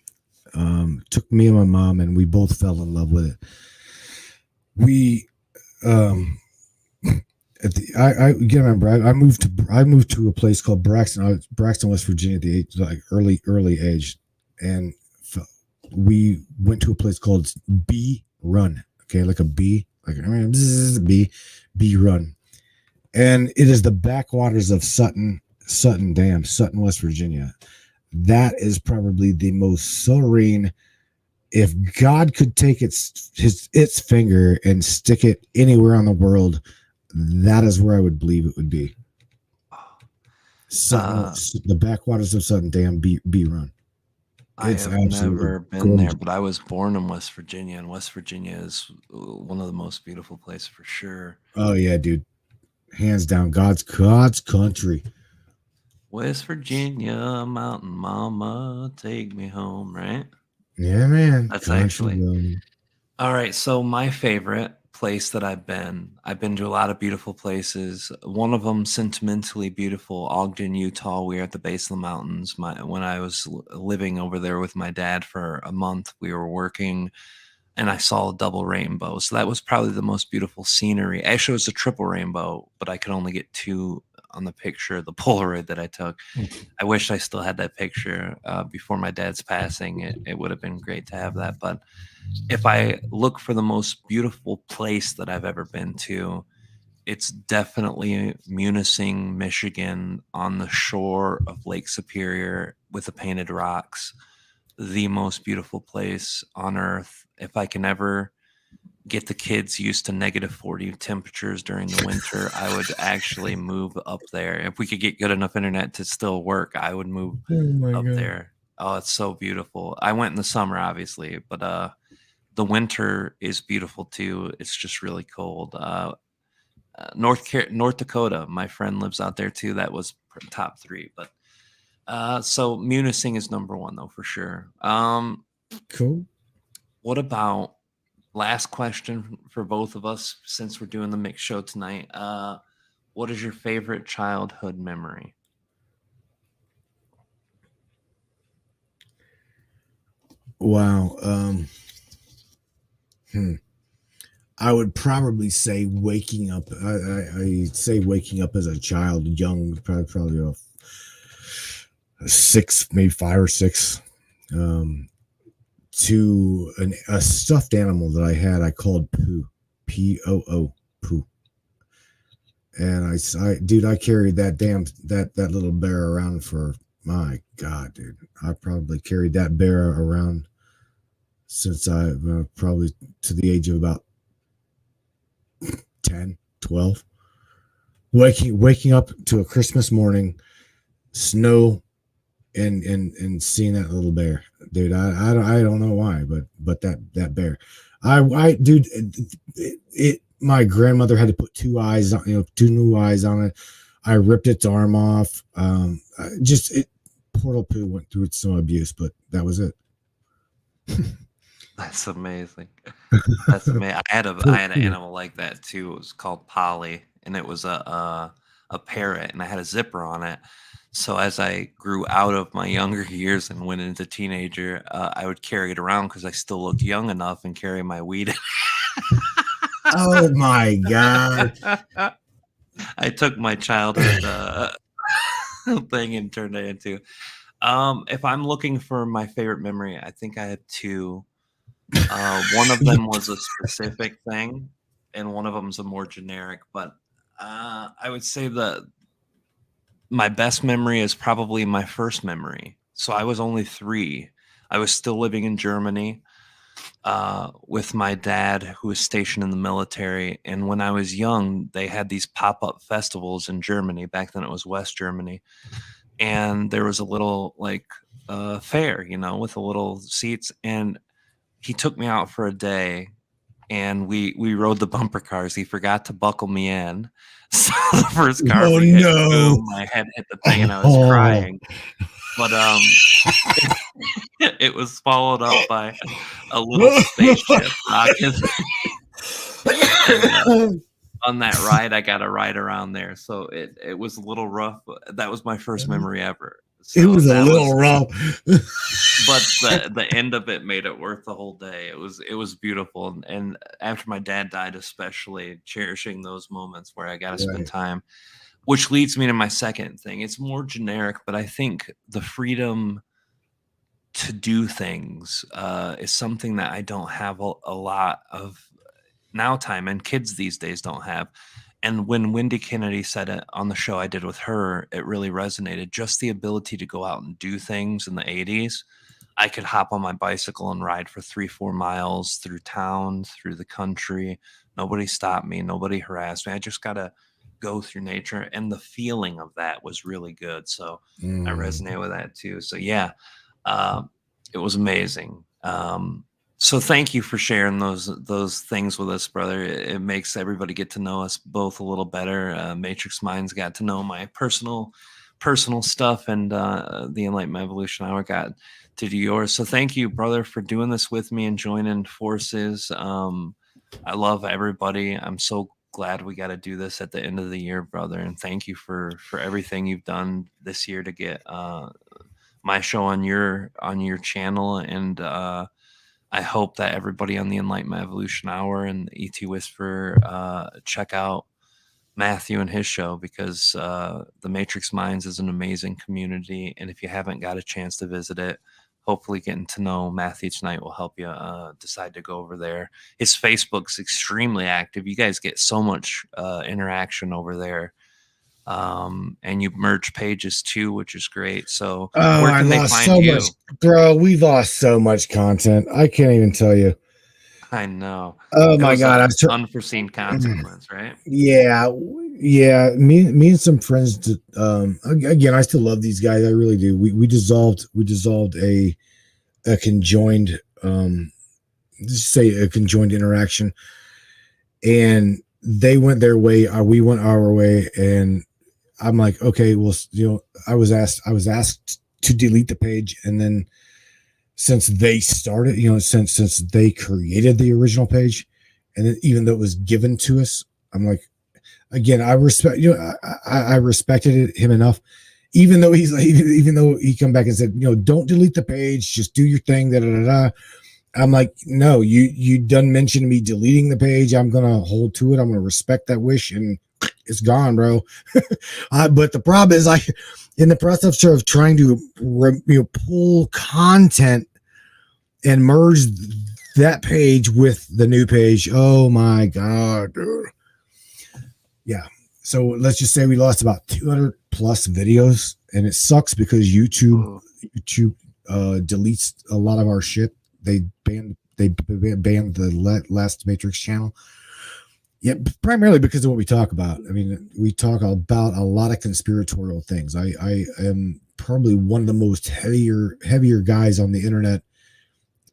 B: and my mom, and we both fell in love with it. We, I remember I moved to a place called Braxton, West Virginia at the age, like early age, and we went to a place called Bee Run. Okay, like a bee, like bee Run, and it is the backwaters of Sutton Dam, Sutton, West Virginia. That is probably the most serene. If God could take its finger and stick it anywhere on the world, that is where I would believe it would be. The backwaters of Sutton Dam, Bee Run.
C: I have never been there, but I was born in West Virginia, and West Virginia is one of the most beautiful places for sure.
B: Oh yeah, dude, hands down, God's country.
C: West Virginia, mountain mama, take me home, right?
B: Yeah, man.
C: That's actually all right. So my favorite place that I've been to a lot of beautiful places. One of them, sentimentally beautiful, Ogden, Utah. We were at the base of the mountains. When I was living over there with my dad for a month, we were working, and I saw a double rainbow. So that was probably the most beautiful scenery. Actually, it was a triple rainbow, but I could only get 2 on the picture, the Polaroid that I took. I wish I still had that picture before my dad's passing. It would have been great to have that. But if I look for the most beautiful place that I've ever been to, it's definitely Munising, Michigan, on the shore of Lake Superior with the painted rocks. The most beautiful place on earth. If I can ever get the kids used to -40 temperatures during the winter, I would actually move up there. If we could get good enough internet to still work, I would move up there. Oh, it's so beautiful. I went in the summer, obviously, but the winter is beautiful too. It's just really cold. North Dakota, my friend lives out there too. That was top 3, but so Munising is number 1 though, for sure.
B: Cool.
C: What about, last question for both of us, since we're doing the mixed show tonight, what is your favorite childhood memory?
B: Wow. I would probably say waking up. I say waking up as a child, young, probably a 6, maybe 5 or 6, to a stuffed animal that I had. I called Pooh, P-O-O, Pooh. And I carried that little bear around for, my God, dude. I probably carried that bear around since I probably to the age of about 10, 12. Waking up to a Christmas morning, snow, and seeing that little bear, dude. I don't know why, but that bear, dude, my grandmother had to put 2 eyes on, 2 new eyes on it. I ripped its arm off. Poor little Pooh went through some abuse, but that was it.
C: That's amazing. That's amazing. I had an animal like that too. It was called Polly, and it was a parrot, and I had a zipper on it. So as I grew out of my younger years and went into teenager, I would carry it around because I still looked young enough and carry my weed.
B: Oh my God.
C: I took my childhood thing and turned it into. If I'm looking for my favorite memory, I think I have 2. One of them was a specific thing, and one of them's a more generic. But I would say my best memory is probably my first memory. So I was only 3. I was still living in Germany with my dad, who was stationed in the military. And when I was young, they had these pop-up festivals in Germany. Back then it was West Germany. And there was a little fair, with a little seats. And he took me out for a day, and we rode the bumper cars. He forgot to buckle me in. So the first car we hit, boom, my head hit the thing, and I was crying. But it was followed up by a little spaceship rocket. On that ride, I got a ride around there, so it was a little rough. But that was my first memory ever. So
B: it was a little rough,
C: but the end of it made it worth the whole day. It was beautiful, and after my dad died, especially cherishing those moments where I got to spend time. Which leads me to my second thing. It's more generic, but I think the freedom to do things is something that I don't have a lot of now time, and kids these days don't have. And when Wendy Kennedy said it on the show I did with her, it really resonated. Just the ability to go out and do things in the 80s. I could hop on my bicycle and ride for 3-4 miles through town, through the country. Nobody stopped me. Nobody harassed me. I just got to go through nature. And the feeling of that was really good. So I resonate with that too. So yeah, it was amazing. So thank you for sharing those things with us, brother. It makes everybody get to know us both a little better. Matrix Minds got to know my personal stuff, and the Enlightenment Evolution Hour got to do yours. So thank you, brother, for doing this with me and joining forces. I love everybody. I'm so glad we got to do this at the end of the year, brother. And thank you for everything you've done this year to get my show on your channel. And I hope that everybody on the Enlightenment Evolution Hour and the ET Whisperer check out Matthew and his show, because the Matrix Minds is an amazing community. And if you haven't got a chance to visit it, hopefully getting to know Matthew tonight will help you decide to go over there. His Facebook's extremely active. You guys get so much interaction over there. And you merge pages too, which is great. So where can they find you?
B: Bro, we lost so much content. I can't even tell you.
C: I know.
B: Oh my God.
C: Unforeseen consequence, right?
B: Yeah. Me and some friends did, again, I still love these guys. I really do. We dissolved a conjoined a conjoined interaction, and they went their way, we went our way, and I'm like, okay, well, I was asked to delete the page, and then since they started, since they created the original page, and then even though it was given to us, I'm like, again, I respect, I respected him enough, even though even though he come back and said, don't delete the page, just do your thing, da da da. I'm like, no, you done mentioned me deleting the page. I'm gonna hold to it. I'm gonna respect that wish, and it's gone, bro. But the problem is, in the process of trying to pull content and merge that page with the new page. Oh my God, dude. Yeah. So let's just say we lost about 200 plus videos, and it sucks because YouTube deletes a lot of our shit. They banned the last Matrix channel. Yeah, primarily because of what we talk about. I mean, we talk about a lot of conspiratorial things. I am probably one of the most heavier guys on the internet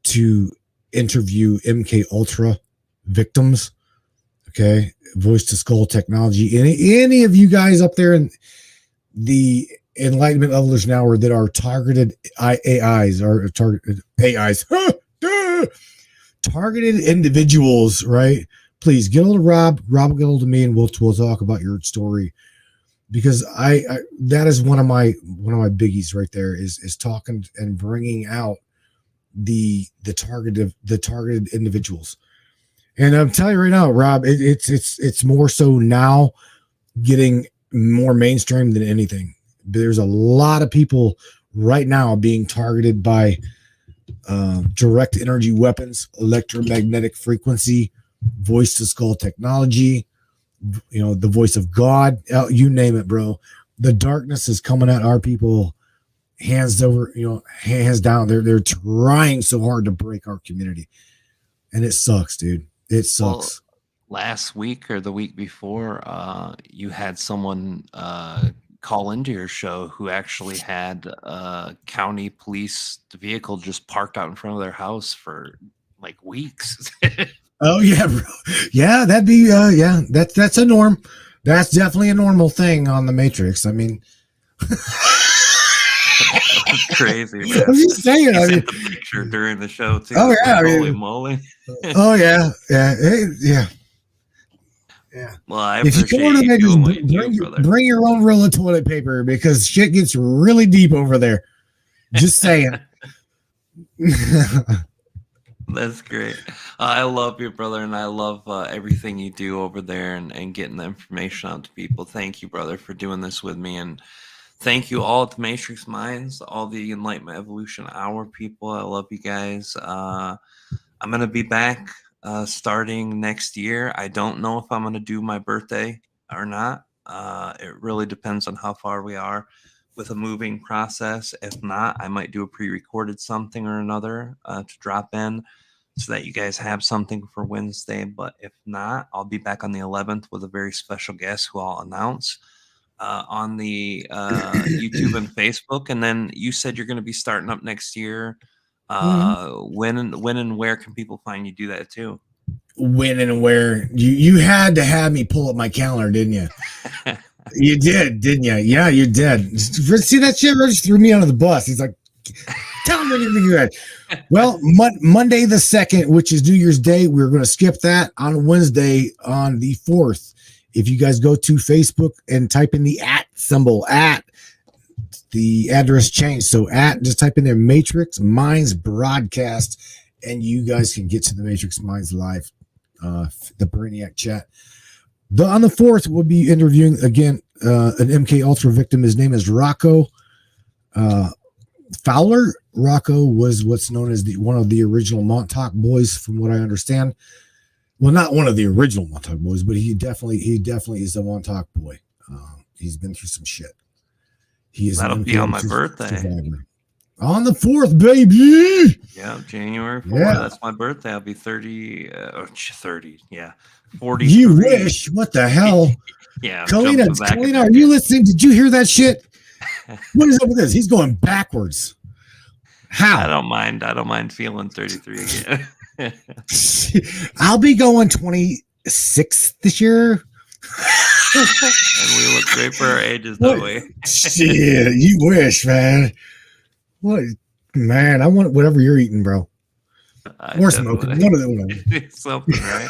B: to interview MK Ultra victims. Okay, voice to skull technology. Any of you guys up there in the Enlightenment Evolution Hour that are targeted AIs or targeted AIs, targeted individuals, right? Please get a hold of Rob. Rob, get a hold of me, and we'll talk about your story, because I that is one of my biggies right there is talking and bringing out the targeted individuals. And I'm telling you right now, Rob, it's more so now getting more mainstream than anything. There's a lot of people right now being targeted by direct energy weapons, electromagnetic frequency, voice to skull technology, the voice of God, you name it, bro. The darkness is coming at our people hands over, hands down. They're trying so hard to break our community, and it sucks, dude. It sucks.
C: Well, last week or the week before, you had someone call into your show who actually had a county police vehicle just parked out in front of their house for like weeks.
B: Oh yeah, bro. Yeah, that'd be yeah. That's a norm. That's definitely a normal thing on the Matrix. I mean,
C: crazy. Man.
B: I'm just saying. I mean,
C: the picture during the show too.
B: Oh yeah,
C: like, holy moly.
B: Oh yeah, yeah, yeah. Yeah.
C: Well, I
B: if you
C: appreciate
B: go to
C: you doing what you
B: bring your own roll of toilet paper, because shit gets really deep over there. Just saying.
C: That's great. I love you, brother, and I love everything you do over there and getting the information out to people. Thank you, brother, for doing this with me, and thank you all at the Matrix Minds, all the Enlightenment Evolution Hour people. I love you guys. I'm gonna be back starting next year. I don't know if I'm gonna do my birthday or not. It really depends on how far we are with a moving process. If not, I might do a pre-recorded something or another to drop in so that you guys have something for Wednesday. But if not, I'll be back on the 11th with a very special guest who I'll announce on the YouTube and Facebook. And then you said you're going to be starting up next year. When and where can people find you do that too?
B: When and where? You had to have me pull up my calendar, didn't you? You did, didn't you? Yeah, you did. See, that shit just threw me under the bus. He's like, tell me Well, Monday the 2nd, which is New Year's Day, we're going to skip that. On Wednesday, on the 4th, if you guys go to Facebook and type in the @ symbol, the address changed. So just type in there Matrix Minds Broadcast, and you guys can get to the Matrix Minds Live, the Brainiac chat. On the 4th, we'll be interviewing again an MK Ultra victim. His name is Rocco Fowler. Rocco was what's known as one of the original Montauk boys, from what I understand. Well, not one of the original Montauk boys, but he definitely is a Montauk boy. He's been through some shit.
C: That'll be on my birthday.
B: Survivor. On the 4th, baby.
C: Yeah, January 4th. Yeah. That's my birthday. I'll be 30. 30. Yeah, 40.
B: You wish. What the hell?
C: Yeah,
B: Kalina, are you listening? Did you hear that shit? What is up with this? He's going backwards. How?
C: I don't mind feeling 33 again.
B: I'll be going 26 this year.
C: And we look great for our ages that way.
B: Shit, you wish, man. What, man? I want whatever you're eating, bro. Or smoking. One of them.
C: Something, right?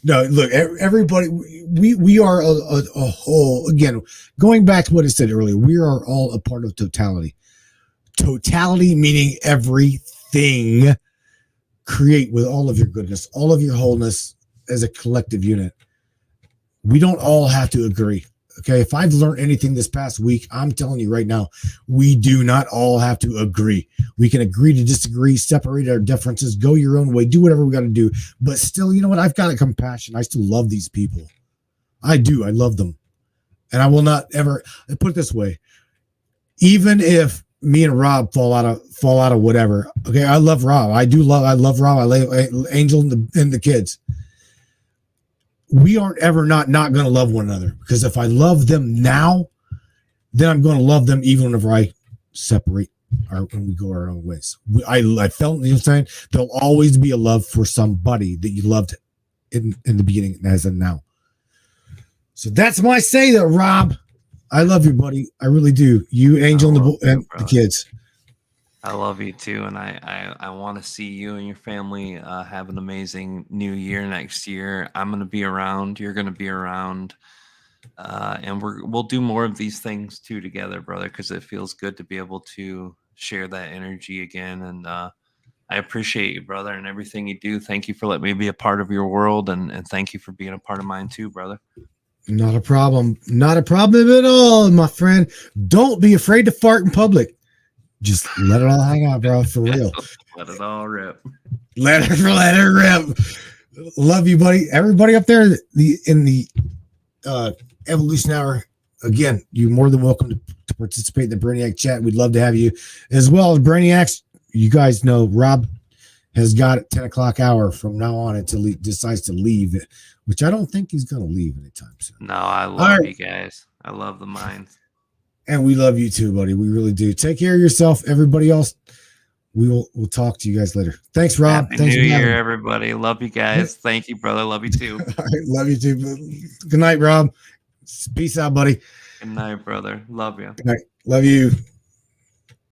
B: No, look, everybody. We are a whole. Again, going back to what I said earlier, we are all a part of totality. Totality meaning everything. Create with all of your goodness, all of your wholeness as a collective unit. We don't all have to agree. Okay. If I've learned anything this past week, I'm telling you right now, we do not all have to agree. We can agree to disagree, separate our differences, go your own way, do whatever we got to do. But still, you know what? I've got a compassion. I still love these people. I do. I love them. And I will not ever put it this way. Even if me and Rob fall out of whatever. Okay. I love Rob. I love Rob. I love Angel and the kids. We aren't ever not going to love one another, because if I love them now, then I'm going to love them even whenever I separate when we go our own ways. I felt, you know what I'm saying? There'll always be a love for somebody that you loved in the beginning as in now. So that's my say there, Rob. I love you, buddy. I really do. You, Angel, and the kids.
C: I love you too, and I want to see you and your family have an amazing new year next year. I'm going to be around. You're going to be around, and we'll do more of these things too together, brother, because it feels good to be able to share that energy again. And I appreciate you, brother, and everything you do. Thank you for letting me be a part of your world, and thank you for being a part of mine too, brother.
B: Not a problem. Not a problem at all, my friend. Don't be afraid to fart in public. Just let it all hang out, bro, for real.
C: Let it all rip.
B: Let it rip. Love you, buddy. Everybody up there in the Evolution Hour, again, you're more than welcome to participate in the Brainiac chat. We'd love to have you. As well as Brainiacs, you guys know Rob has got a 10 o'clock hour from now on until he decides to leave, which I don't think he's going to leave anytime soon.
C: No, I love you guys. I love the minds.
B: And we love you too, buddy. We really do. Take care of yourself. Everybody else, we'll talk to you guys later. Thanks, Rob.
C: Happy New Year, everybody. Love you guys. Thank you, brother. Love you too.
B: All right, love you too. Good night, Rob. Peace out, buddy.
C: Good night, brother. Love you.
B: Good night. Love you.